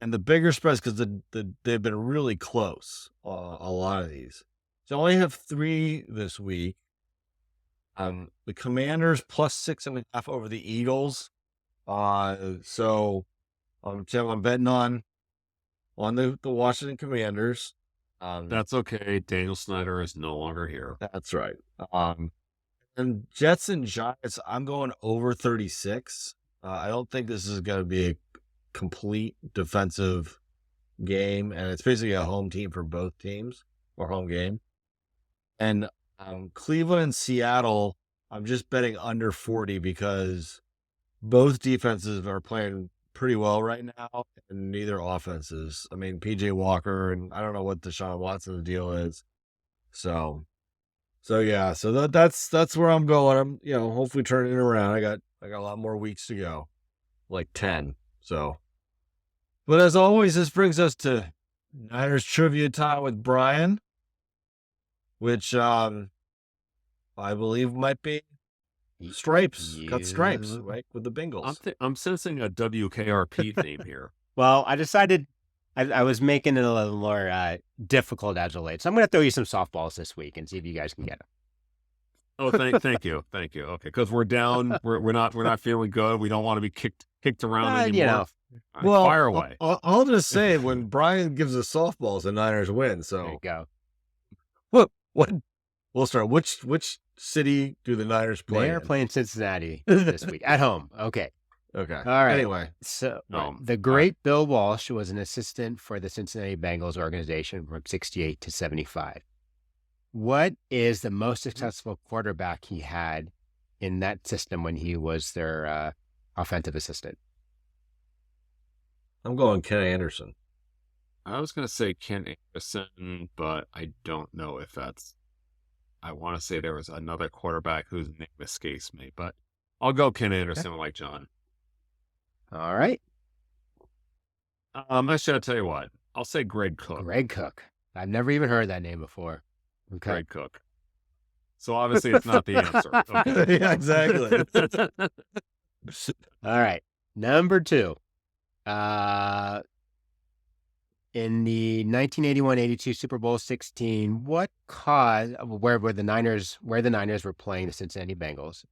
and the bigger spreads because they've been really close. A lot of these. So I only have 3 this week. The Commanders +6.5 over the Eagles. So I'm betting on the Washington Commanders. That's okay. Daniel Snyder is no longer here. That's right. And Jets and Giants, I'm going over 36. I don't think this is going to be a complete defensive game, and it's basically a home team for both teams, or home game. And Cleveland and Seattle, I'm just betting under 40 because both defenses are playing pretty well right now, and neither offenses. I mean, PJ Walker, and I don't know what Deshaun Watson's deal is. So yeah, so that's where I'm going. I'm hopefully turning it around. I got a lot more weeks to go, like 10. So, but as always, this brings us to Niners trivia time with Brian, which I believe might be stripes, cut stripes, right, with the Bengals. I'm sensing a WKRP theme here. Well, I decided I was making it a little more difficult as of late. So I'm going to throw you some softballs this week and see if you guys can get them. Oh, thank you. Okay, because we're down. We're not feeling good. We don't want to be kicked around anymore. You know. Right, well, fire away. I'll just say when Brian gives us softballs, the Niners win. So there you go. What? We'll start. Which city do the Niners play? They're playing Cincinnati this week at home. Okay. All right. Anyway, so the great Bill Walsh was an assistant for the Cincinnati Bengals organization from 68 to 75. What is the most successful quarterback he had in that system when he was their offensive assistant? I'm going Ken Anderson. I was going to say Ken Anderson, but I don't know if that's. I want to say there was another quarterback whose name escapes me, but I'll go Ken Anderson like John. All right. Actually, I'll tell you what. I'll say Greg Cook. Greg Cook. I've never even heard that name before. Okay. Greg Cook. So obviously it's not the answer. Okay. Yeah, exactly. All right. Number 2. In the 1981-82 Super Bowl 16, what caused where the Niners were playing the Cincinnati Bengals?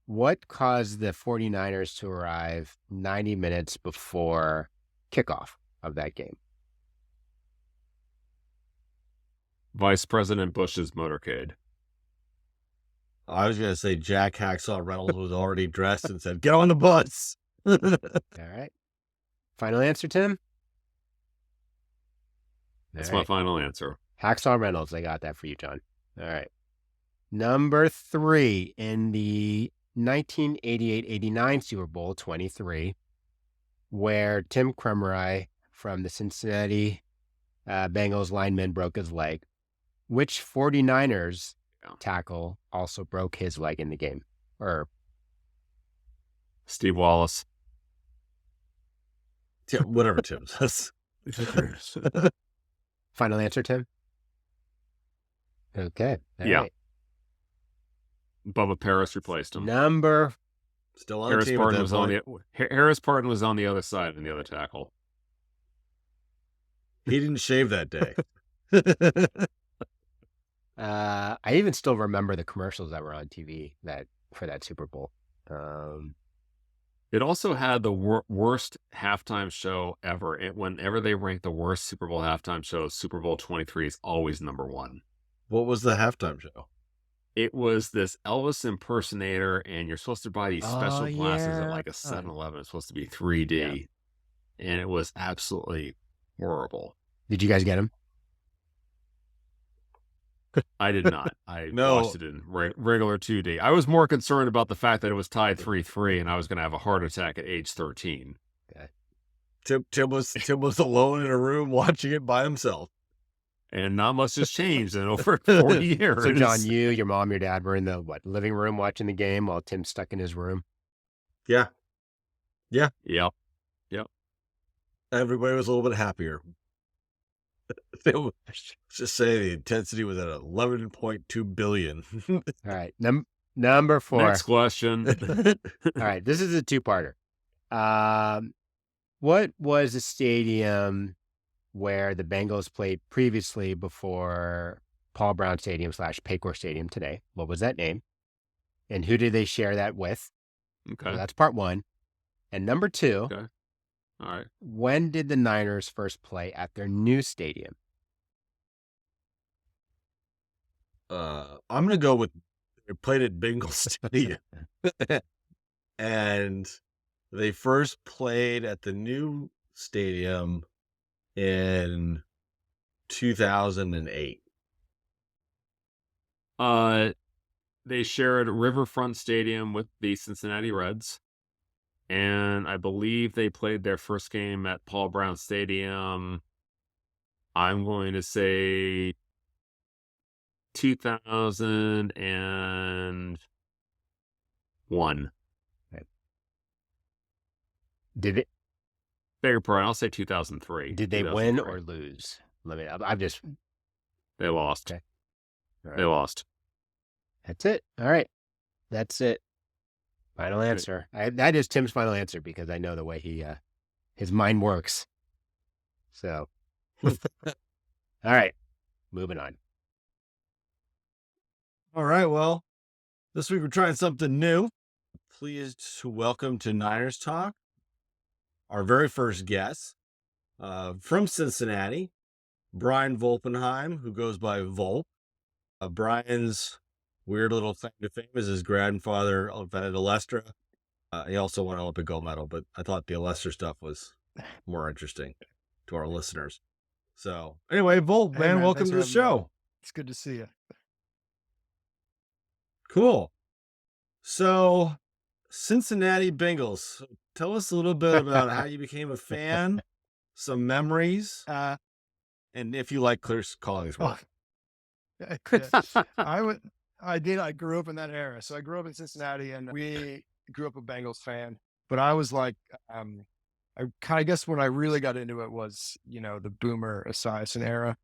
What caused the 49ers to arrive 90 minutes before kickoff of that game? Vice President Bush's motorcade. I was going to say Jack Hacksaw Reynolds was already dressed and said, "Get on the bus." All right. Final answer, Tim? That's my final answer. Hacksaw Reynolds. I got that for you, John. All right. Number 3, in the 1988-89 Super Bowl 23, where Tim Krumrie from the Cincinnati Bengals lineman broke his leg. Which 49ers tackle also broke his leg in the game? Or Steve Wallace. Whatever Tim says. Final answer, Tim? Okay. All right. Bubba Paris replaced him. Still on Harris the team Parton at that was point. Harris Parton was on the other side in the other tackle. He didn't shave that day. I even still remember the commercials that were on TV for that Super Bowl. It also had the worst halftime show ever. Whenever they rank the worst Super Bowl halftime shows, Super Bowl 23 is always number 1. What was the halftime show? It was this Elvis impersonator, and you're supposed to buy these special glasses at like a 7-Eleven. It's supposed to be 3D, and it was absolutely horrible. Did you guys get them? I did not. I watched it in regular 2D. I was more concerned about the fact that it was tied 3-3, and I was going to have a heart attack at age 13. Okay. Tim was alone in a room watching it by himself. And not much has changed in over 40 years. So, John, you, your mom, your dad were in the living room watching the game while Tim's stuck in his room? Yeah. Yep. Everybody was a little bit happier. Just say the intensity was at 11.2 billion. All right. Number 4. Next question. All right. This is a 2-parter. What was the stadium where the Bengals played previously before Paul Brown Stadium / Paycor Stadium today? What was that name? And who did they share that with? Okay. So that's part 1. And number 2. Okay. All right. When did the Niners first play at their new stadium? I'm going to go with they played at Bengals Stadium. And they first played at the new stadium in 2008. They shared Riverfront Stadium with the Cincinnati Reds, and I believe they played their first game at Paul Brown Stadium. I'm going to say 2001. Did it? Beg your pardon, I'll say 2003. Did they win or lose? I'm just. They lost. Okay. All right. They lost. That's it. All right. That's it. Final answer. That is Tim's final answer because I know the way his mind works. So, all right, moving on. All right. Well, this week we're trying something new. Pleased to welcome to Niners Talk our very first guest from Cincinnati, Brian Volpenhein, who goes by Volp. Brian's weird little thing to fame is his grandfather invented a Lestra. He also won an Olympic gold medal, but I thought the Lester stuff was more interesting to our listeners. So anyway, Volp, Hey, man, welcome thanks to for the having me on. show. It's good to see you. Cool. So Cincinnati Bengals. Tell us a little bit about how you became a fan, some memories, and if you like clear calling as well. Yeah, I grew up in that era. So I grew up in Cincinnati and we grew up a Bengals fan, but I was like, I kind of guess when I really got into it was, the Boomer Esiason era,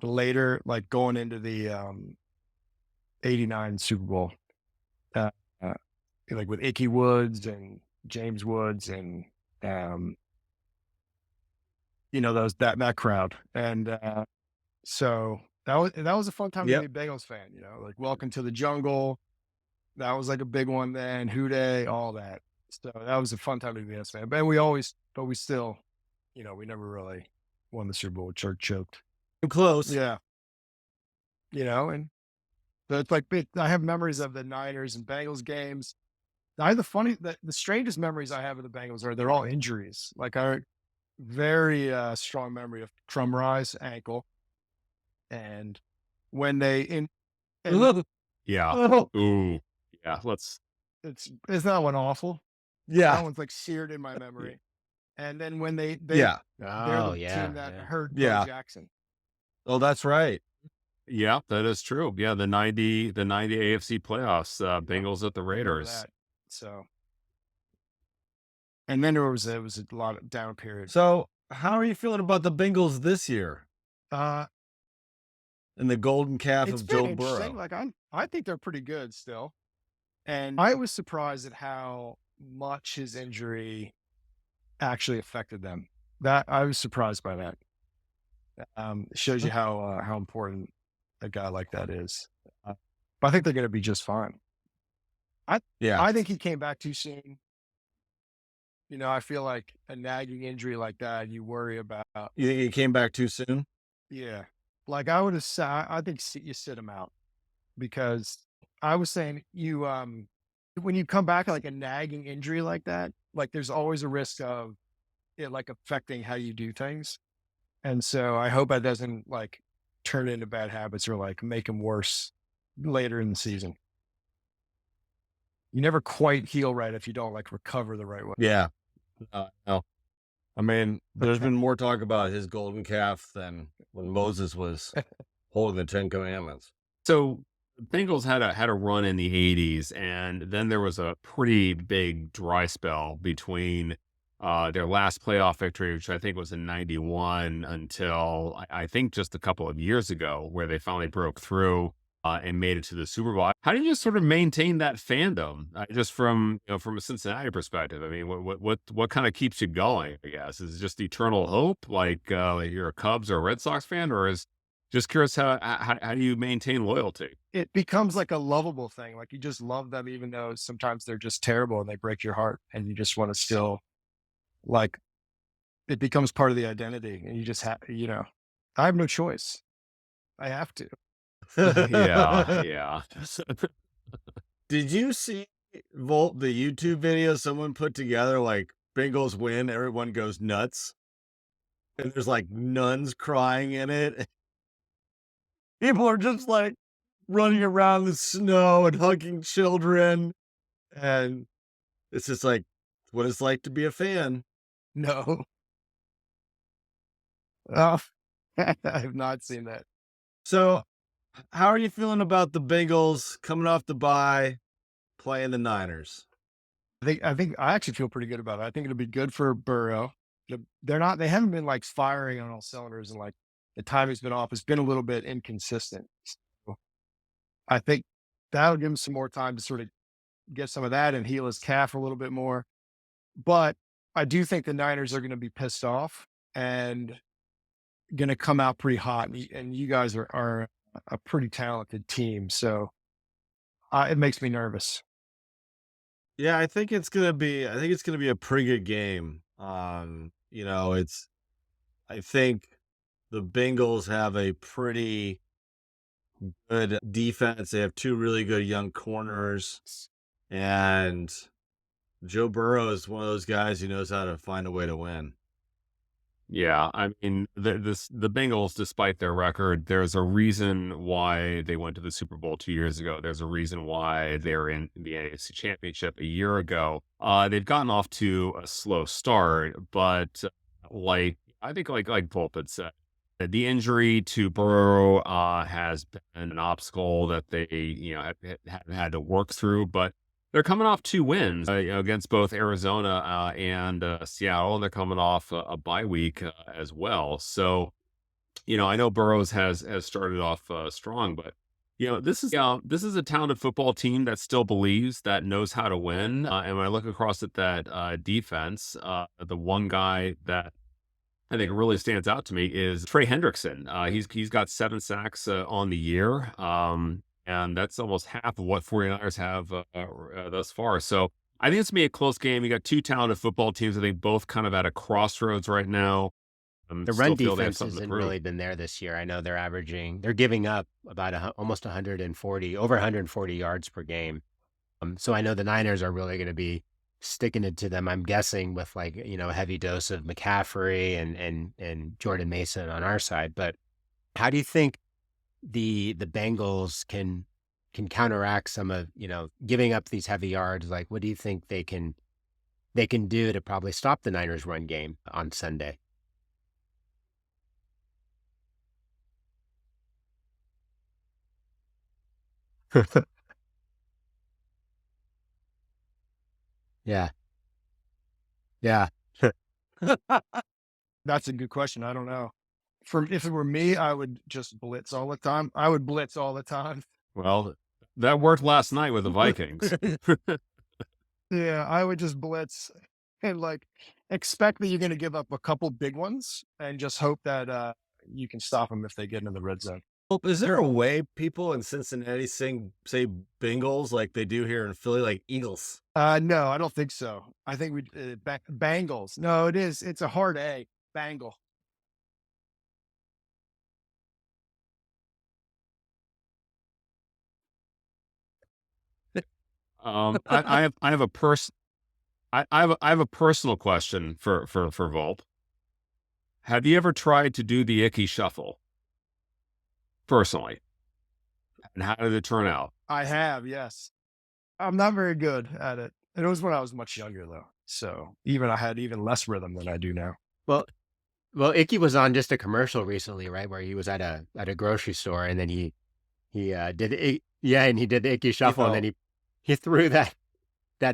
later, like going into the 89 Super Bowl, like with Ickey Woods and James Woods and, that crowd. And so that was a fun time to be a Bengals fan, like Welcome to the Jungle. That was like a big one then, Houday, all that. So that was a fun time to be a Bengals fan. But we still, we never really won the Super Bowl. Choked. Close. Yeah. And so it's like, I have memories of the Niners and Bengals games. The strangest memories I have of the Bengals are they're all injuries. Like I very strong memory of Crumry's ankle. And when Yeah. Oh, Ooh. Yeah. isn't that one awful? Yeah. That one's like seared in my memory. And then when they're Oh, the yeah. team that hurt Bo Yeah. Jackson. Oh, that's right. Yeah, that is true. Yeah, the 90 AFC playoffs, Bengals at the Remember Raiders. that. So, and then it was a lot of down period. So how are you feeling about the Bengals this year Uh, and the golden calf it's of been Joe interesting. Burrow? Like I think they're pretty good still. And I was surprised at how much his injury actually affected them. That I was surprised by that. It shows you how important a guy like that is. But I think they're going to be just fine. I think he came back too soon. I feel like a nagging injury like that, you worry about. You think he came back too soon? Yeah. Like I would have said, I think you sit him out because I was saying when you come back like a nagging injury like that, like there's always a risk of it like affecting how you do things. And so I hope that doesn't like turn into bad habits or like make him worse later in the season. You never quite heal right if you don't like recover the right way. Yeah. No. I mean, there's been more talk about his golden calf than when Moses was holding the 10 Commandments. So Bengals had a run in the 80s, and then there was a pretty big dry spell between their last playoff victory, which I think was in 91, until I think just a couple of years ago, where they finally broke through and made it to the Super Bowl. How do you sort of maintain that fandom, just from a Cincinnati perspective? I mean, what kind of keeps you going? I guess is it just eternal hope, like you're a Cubs or a Red Sox fan, or is just curious how do you maintain loyalty? It becomes like a lovable thing. Like you just love them, even though sometimes they're just terrible and they break your heart, and you just want to still like. It becomes part of the identity, and you just have, I have no choice. I have to. Yeah. Did you see Volt the YouTube video someone put together, like Bengals win, everyone goes nuts, and there's like nuns crying in it. People are just like running around the snow and hugging children. And it's just like what it's like to be a fan. No. Oh, I have not seen that. So, how are you feeling about the Bengals coming off the bye, playing the Niners? I think I actually feel pretty good about it. I think it'll be good for Burrow. They haven't been like firing on all cylinders, and like the timing's been off. It's been a little bit inconsistent. So I think that'll give him some more time to sort of get some of that and heal his calf a little bit more. But I do think the Niners are going to be pissed off and going to come out pretty hot. And you guys are a pretty talented team. So it makes me nervous. Yeah, I think it's gonna be. I think it's gonna be a pretty good game. I think the Bengals have a pretty good defense. They have two really good young corners, and Joe Burrow is one of those guys who knows how to find a way to win. Yeah, I mean, the Bengals, despite their record, there's a reason why they went to the Super Bowl 2 years ago. There's a reason why they're in the AFC Championship a year ago. They've gotten off to a slow start, but I think like Volpe said, the injury to Burrow has been an obstacle that they have had to work through, but they're coming off 2 wins against both Arizona and Seattle, and they're coming off a bye week as well. So, I know Burrows has started off strong, but this is a talented football team that still believes, that knows how to win. And when I look across at that defense, the one guy that I think really stands out to me is Trey Hendrickson. He's got 7 sacks on the year. And that's almost half of what 49ers have thus far. So I think it's going to be a close game. You got two talented football teams. I think both kind of at a crossroads right now. The run defense hasn't really been there this year. I know they're giving up about almost 140, over 140 yards per game. So I know the Niners are really going to be sticking it to them, I'm guessing, with a heavy dose of McCaffrey and Jordan Mason on our side. But how do you think the Bengals can counteract some of, giving up these heavy yards? Like, what do you think they can do to probably stop the Niners run game on Sunday? Yeah. Yeah. That's a good question. I don't know. If it were me, I would just blitz all the time. I would blitz all the time. Well, that worked last night with the Vikings. Yeah, I would just blitz and expect that you're going to give up a couple big ones and just hope that you can stop them if they get into the red zone. Is there a way people in Cincinnati say Bengals like they do here in Philly, like Eagles? No, I don't think so. I think we Bengals. No, it is. It's a hard A. Bangle. I have a personal question for Volpe. Have you ever tried to do the icky shuffle personally? And how did it turn out? I have, yes. I'm not very good at it. It was when I was much younger, though. So I had even less rhythm than I do now. Well, Icky was on just a commercial recently, right, where he was at a grocery store, and then he did it. Yeah, and he did the Icky shuffle, and then he threw that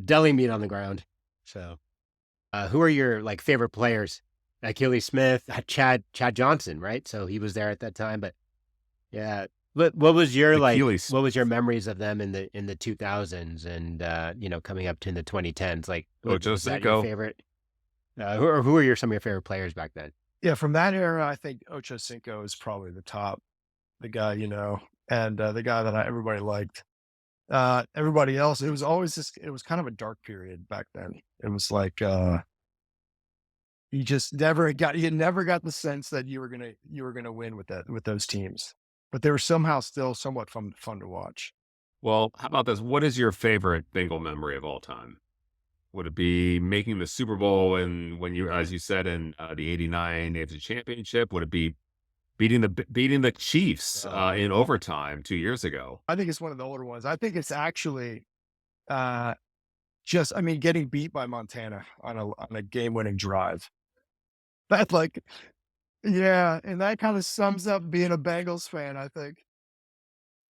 deli meat on the ground. So, who are your favorite players? Achilles Smith, Chad Johnson, right? So he was there at that time. But yeah, what was your what was your memories of them in the 2000s and coming up to the 2010s? Was that your favorite? Who are some of your favorite players back then? Yeah, from that era, I think Ocho Cinco is probably the top, the guy, and the guy that everybody liked. Everybody else, it was always it was kind of a dark period back then. It was you never got the sense that you were gonna win with those teams, but they were somehow still somewhat fun to watch. Well, how about this? What is your favorite Bengal memory of all time? Would it be making the Super Bowl and when you, as you said, in the '89 AFC Championship? Would it be beating the Chiefs in overtime 2 years ago. I think it's one of the older ones. I think it's actually getting beat by Montana on a game-winning drive. That's like, yeah, and that kind of sums up being a Bengals fan, I think.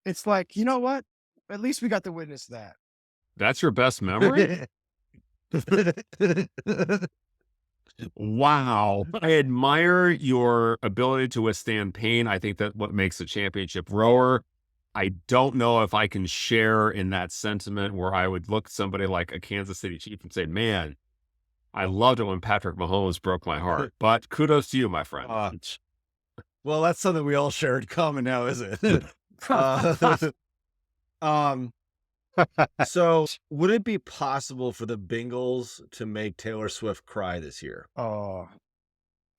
It's like, you know what? At least we got to witness that. That's your best memory? Wow. I admire your ability to withstand pain. I think that what makes a championship rower. I don't know if I can share in that sentiment where I would look at somebody like a Kansas City Chief and say, man, I loved it when Patrick Mahomes broke my heart. But kudos to you, my friend. Well, that's something we all share in common now, isn't it? So would it be possible for the Bengals to make Taylor Swift cry this year? Oh,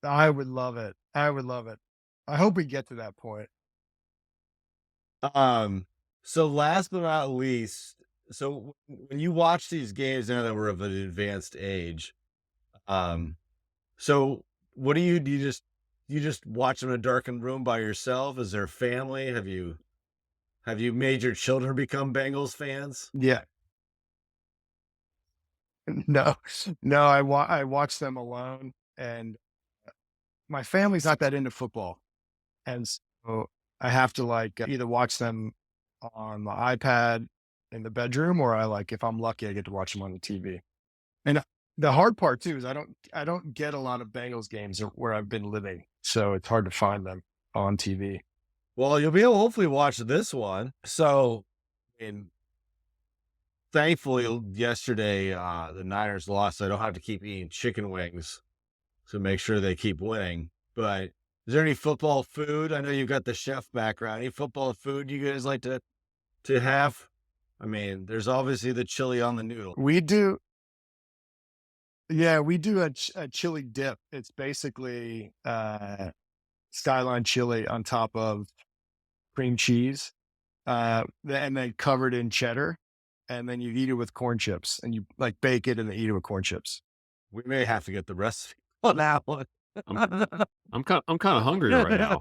I would love it. I would love it. I hope we get to that point. So last but not least, so when you watch these games now that we're of an advanced age, so what do you just watch in a darkened room by yourself? Is there family? Have you made your children become Bengals fans? Yeah. No, I watch them alone, and my family's not that into football, and so I have to either watch them on the iPad in the bedroom, or if I'm lucky, I get to watch them on the TV. And the hard part too is I don't get a lot of Bengals games where I've been living, so it's hard to find them on TV. Well, you'll be able to hopefully watch this one. So, thankfully, yesterday the Niners lost, so I don't have to keep eating chicken wings to make sure they keep winning. But is there any football food? I know you've got the chef background. Any football food you guys like to have? I mean, there's obviously the chili on the noodle. We do. Yeah, we do a chili dip. It's basically Skyline chili on top of cream cheese, and then covered in cheddar, and then you eat it with corn chips, and you bake it and then eat it with corn chips. We may have to get the recipe on that one. I'm kind of hungry right now.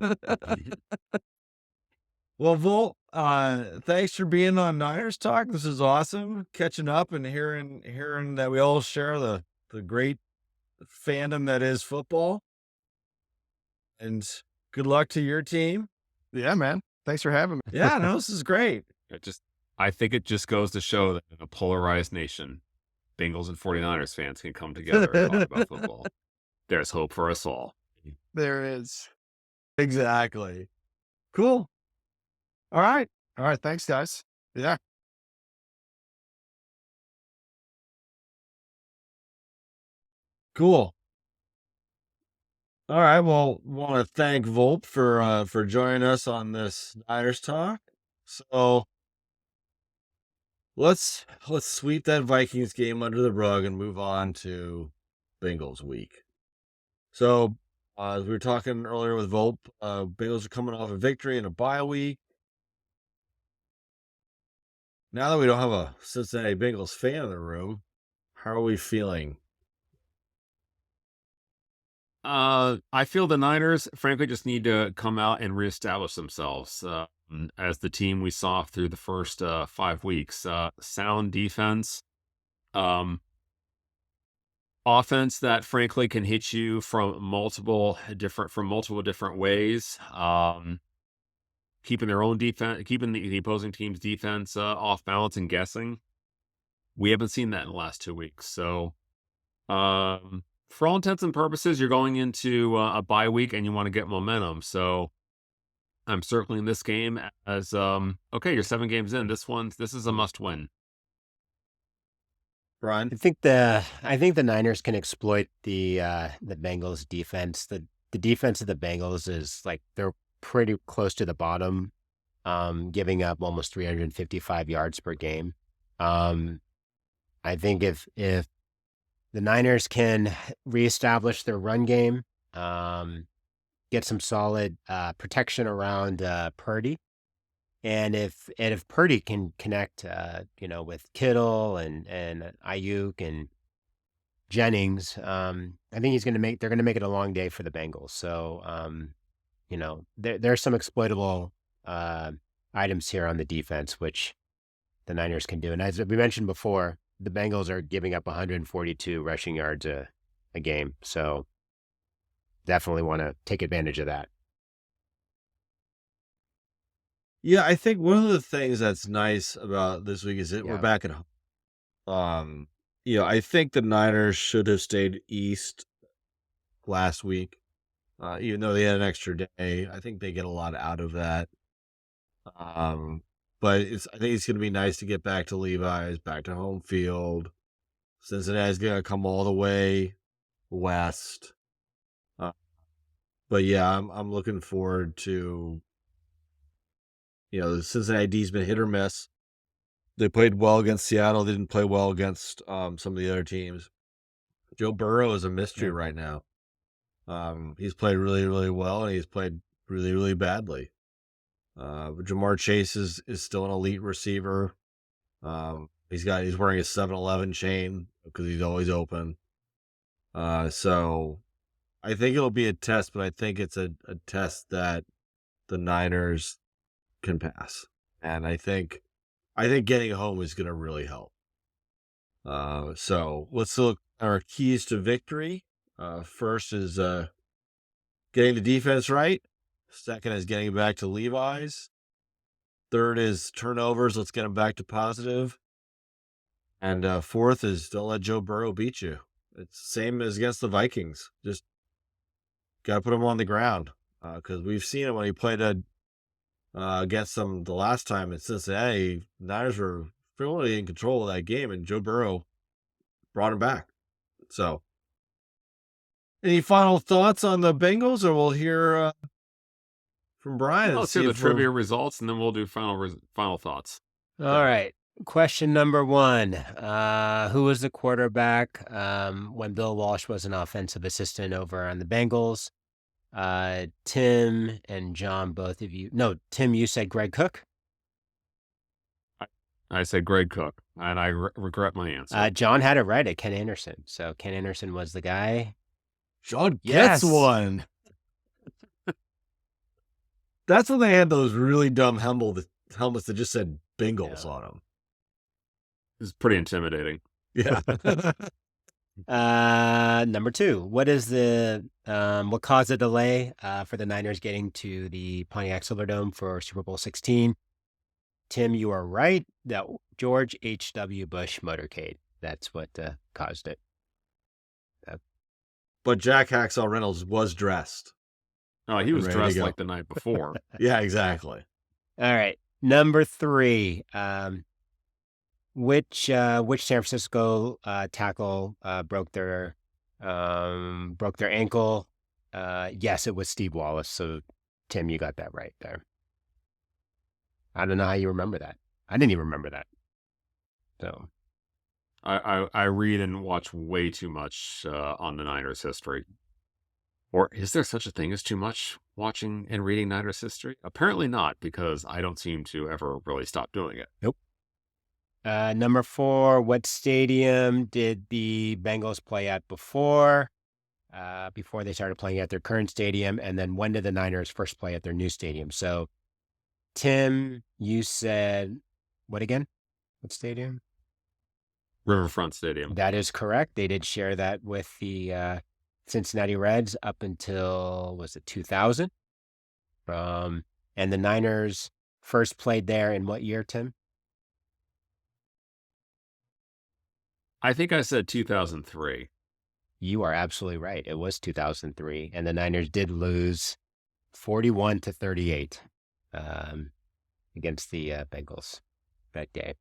Well, Volt, thanks for being on Niners Talk. This is awesome, catching up and hearing that we all share the great fandom that is football. And good luck to your team. Yeah, man. Thanks for having me. Yeah, no, this is great. I think it just goes to show that in a polarized nation, Bengals and 49ers fans can come together and talk about football. There's hope for us all. There is. Exactly. Cool. All right. Thanks, guys. Yeah. Cool. All right. Well, want to thank Volp for joining us on this Niners Talk. So let's sweep that Vikings game under the rug and move on to Bengals week. So as we were talking earlier with Volp, Bengals are coming off a victory in a bye week. Now that we don't have a Cincinnati Bengals fan in the room, how are we feeling? I feel the Niners, frankly, just need to come out and reestablish themselves as the team we saw through the first 5 weeks. Sound defense, offense that frankly can hit you from multiple different ways. Keeping their own defense, keeping the opposing team's defense off balance and guessing. We haven't seen that in the last 2 weeks. So, for all intents and purposes, you're going into a bye week and you want to get momentum. So I'm circling this game as, okay, you're 7 games in. This is a must win. Brian? I think the Niners can exploit the Bengals defense. The defense of the Bengals is they're pretty close to the bottom, giving up almost 355 yards per game. I think if the Niners can reestablish their run game, get some solid protection around Purdy, and if Purdy can connect, with Kittle and Ayuk and Jennings, I think they're going to make it a long day for the Bengals. So, there's some exploitable items here on the defense, which the Niners can do. And as we mentioned before, the Bengals are giving up 142 rushing yards a game. So definitely want to take advantage of that. Yeah, I think one of the things that's nice about this week is that we're back at home. I think the Niners should have stayed east last week, even though they had an extra day. I think they get a lot out of that. But I think it's going to be nice to get back to Levi's, back to home field. Cincinnati's going to come all the way west. But yeah, I'm looking forward to. The Cincinnati D's been hit or miss. They played well against Seattle. They didn't play well against some of the other teams. Joe Burrow is a mystery right now. He's played really, really well, and he's played really, really badly. Jamar Chase is still an elite receiver. He's wearing a 7-Eleven chain because he's always open. So I think it'll be a test, but I think it's a test that the Niners can pass. And I think getting home is going to really help. So let's look at our keys to victory. First is getting the defense right. Second is getting back to Levi's. Third is turnovers. Let's get them back to positive. And fourth is don't let Joe Burrow beat you. It's the same as against the Vikings. Just got to put him on the ground because we've seen it when he played against them the last time in Cincinnati. Niners were fairly in control of that game, and Joe Burrow brought him back. So, any final thoughts on the Bengals, or we'll hear from Brian? Let's hear the trivia results, and then we'll do final thoughts. All right. Question number 1. Who was the quarterback when Bill Walsh was an offensive assistant over on the Bengals? Tim and John, both of you. No, Tim, you said Greg Cook. I said Greg Cook, and I regret my answer. John had it right at Ken Anderson. So Ken Anderson was the guy. John gets one. That's when they had those really dumb helmets that just said Bengals on them. It's pretty intimidating. Yeah. Number 2. What caused the delay for the Niners getting to the Pontiac Silverdome for Super Bowl 16? Tim, you are right. That George H.W. Bush motorcade. That's what caused it. But Jack Hacksaw Reynolds was dressed. Oh, he was dressed like the night before. Yeah, exactly. All right. Number 3. Which San Francisco tackle broke their ankle? Yes, it was Steve Wallace. So, Tim, you got that right there. I don't know how you remember that. I didn't even remember that. So, I read and watch way too much on the Niners history. Or is there such a thing as too much watching and reading Niners history? Apparently not, because I don't seem to ever really stop doing it. Nope. Number 4, what stadium did the Bengals play at before they started playing at their current stadium? And then when did the Niners first play at their new stadium? So, Tim, you said, what again? What stadium? Riverfront Stadium. That is correct. They did share that with the Cincinnati Reds up until, was it 2000? And the Niners first played there in what year, Tim? I think I said 2003. You are absolutely right. It was 2003, and the Niners did lose 41-38 against the Bengals that day.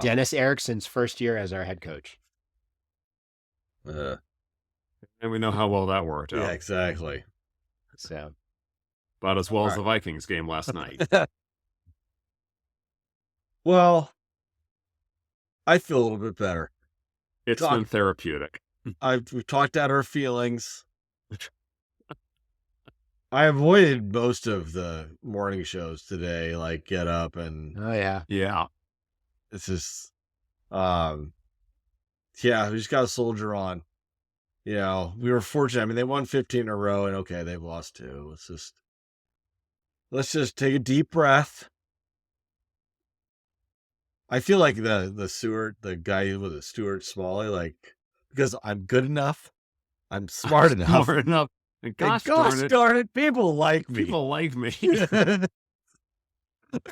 Dennis Erickson's first year as our head coach. And we know how well that worked out. Yeah, exactly. So, about as well as the Vikings game last night. Well, I feel a little bit better. It's been therapeutic. We've talked out our feelings. I avoided most of the morning shows today, like Get Up and... Oh, yeah. Yeah. It's just... yeah, we just got to soldier on. you know, we were fortunate. I mean, they won 15 in a row, and okay, they've lost 2. Let's just take a deep breath. I feel like the guy with the Stuart Smalley, like, because I'm good enough, I'm smart enough. Smart enough. And And gosh darn it, people like me. people like me.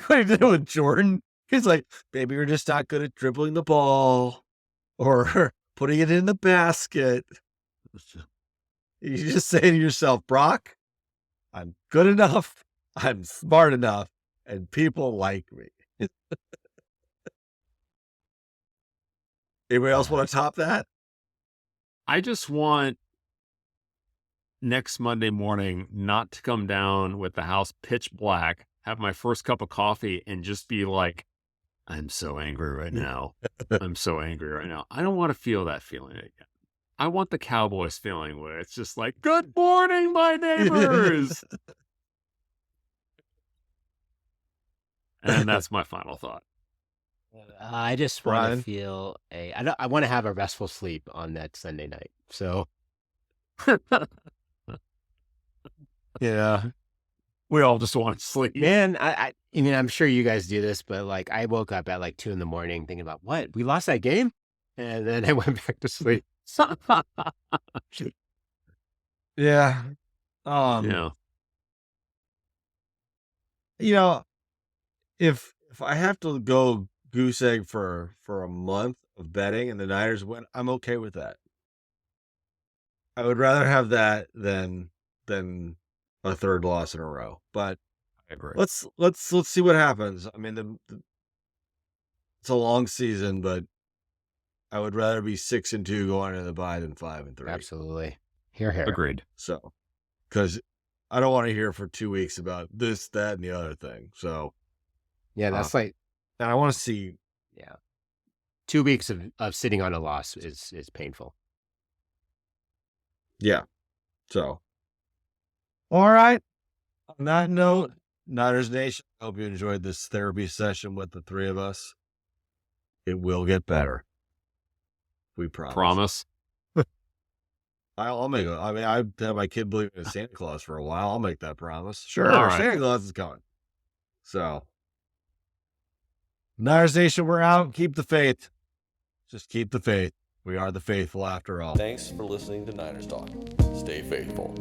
What he did with Jordan, he's like, maybe you're just not good at dribbling the ball or putting it in the basket. You just say to yourself, Brock, I'm good enough, I'm smart enough, and people like me. Anybody else want to top that? I just want next Monday morning not to come down with the house pitch black, have my first cup of coffee, and just be like, I'm so angry right now. I'm so angry right now. I don't want to feel that feeling again. I want the Cowboys feeling where it's just like, good morning, my neighbors. And that's my final thought. I just want Brian? to feel I want to have a restful sleep on that Sunday night. So Yeah. We all just want to sleep. man, I mean, I'm sure you guys do this, but like I woke up at like 2 a.m. thinking about what? We lost that game? And then I went back to sleep. Yeah. Yeah. You know, if I have to go goose egg for a month of betting and the Niners win, I'm okay with that. I would rather have that than a third loss in a row. But I agree. let's see what happens. I mean, it's a long season, but I would rather be 6-2 going into the bye than 5-3. Absolutely. Here, here. Agreed. So, because I don't want to hear for 2 weeks about this, that, and the other thing. So, Yeah, that's like, and I want to see. yeah. 2 weeks of sitting on a loss is painful. Yeah. So, all right. On that note, Niners Nation, I hope you enjoyed this therapy session with the 3 of us. It will get better. We promise. Promise. I'll make it. I mean, I've had my kid believe in Santa Claus for a while. I'll make that promise. Sure. All right. Santa Claus is coming. So, Niners Nation, we're out. Keep the faith. Just keep the faith. We are the faithful after all. Thanks for listening to Niners Talk. Stay faithful.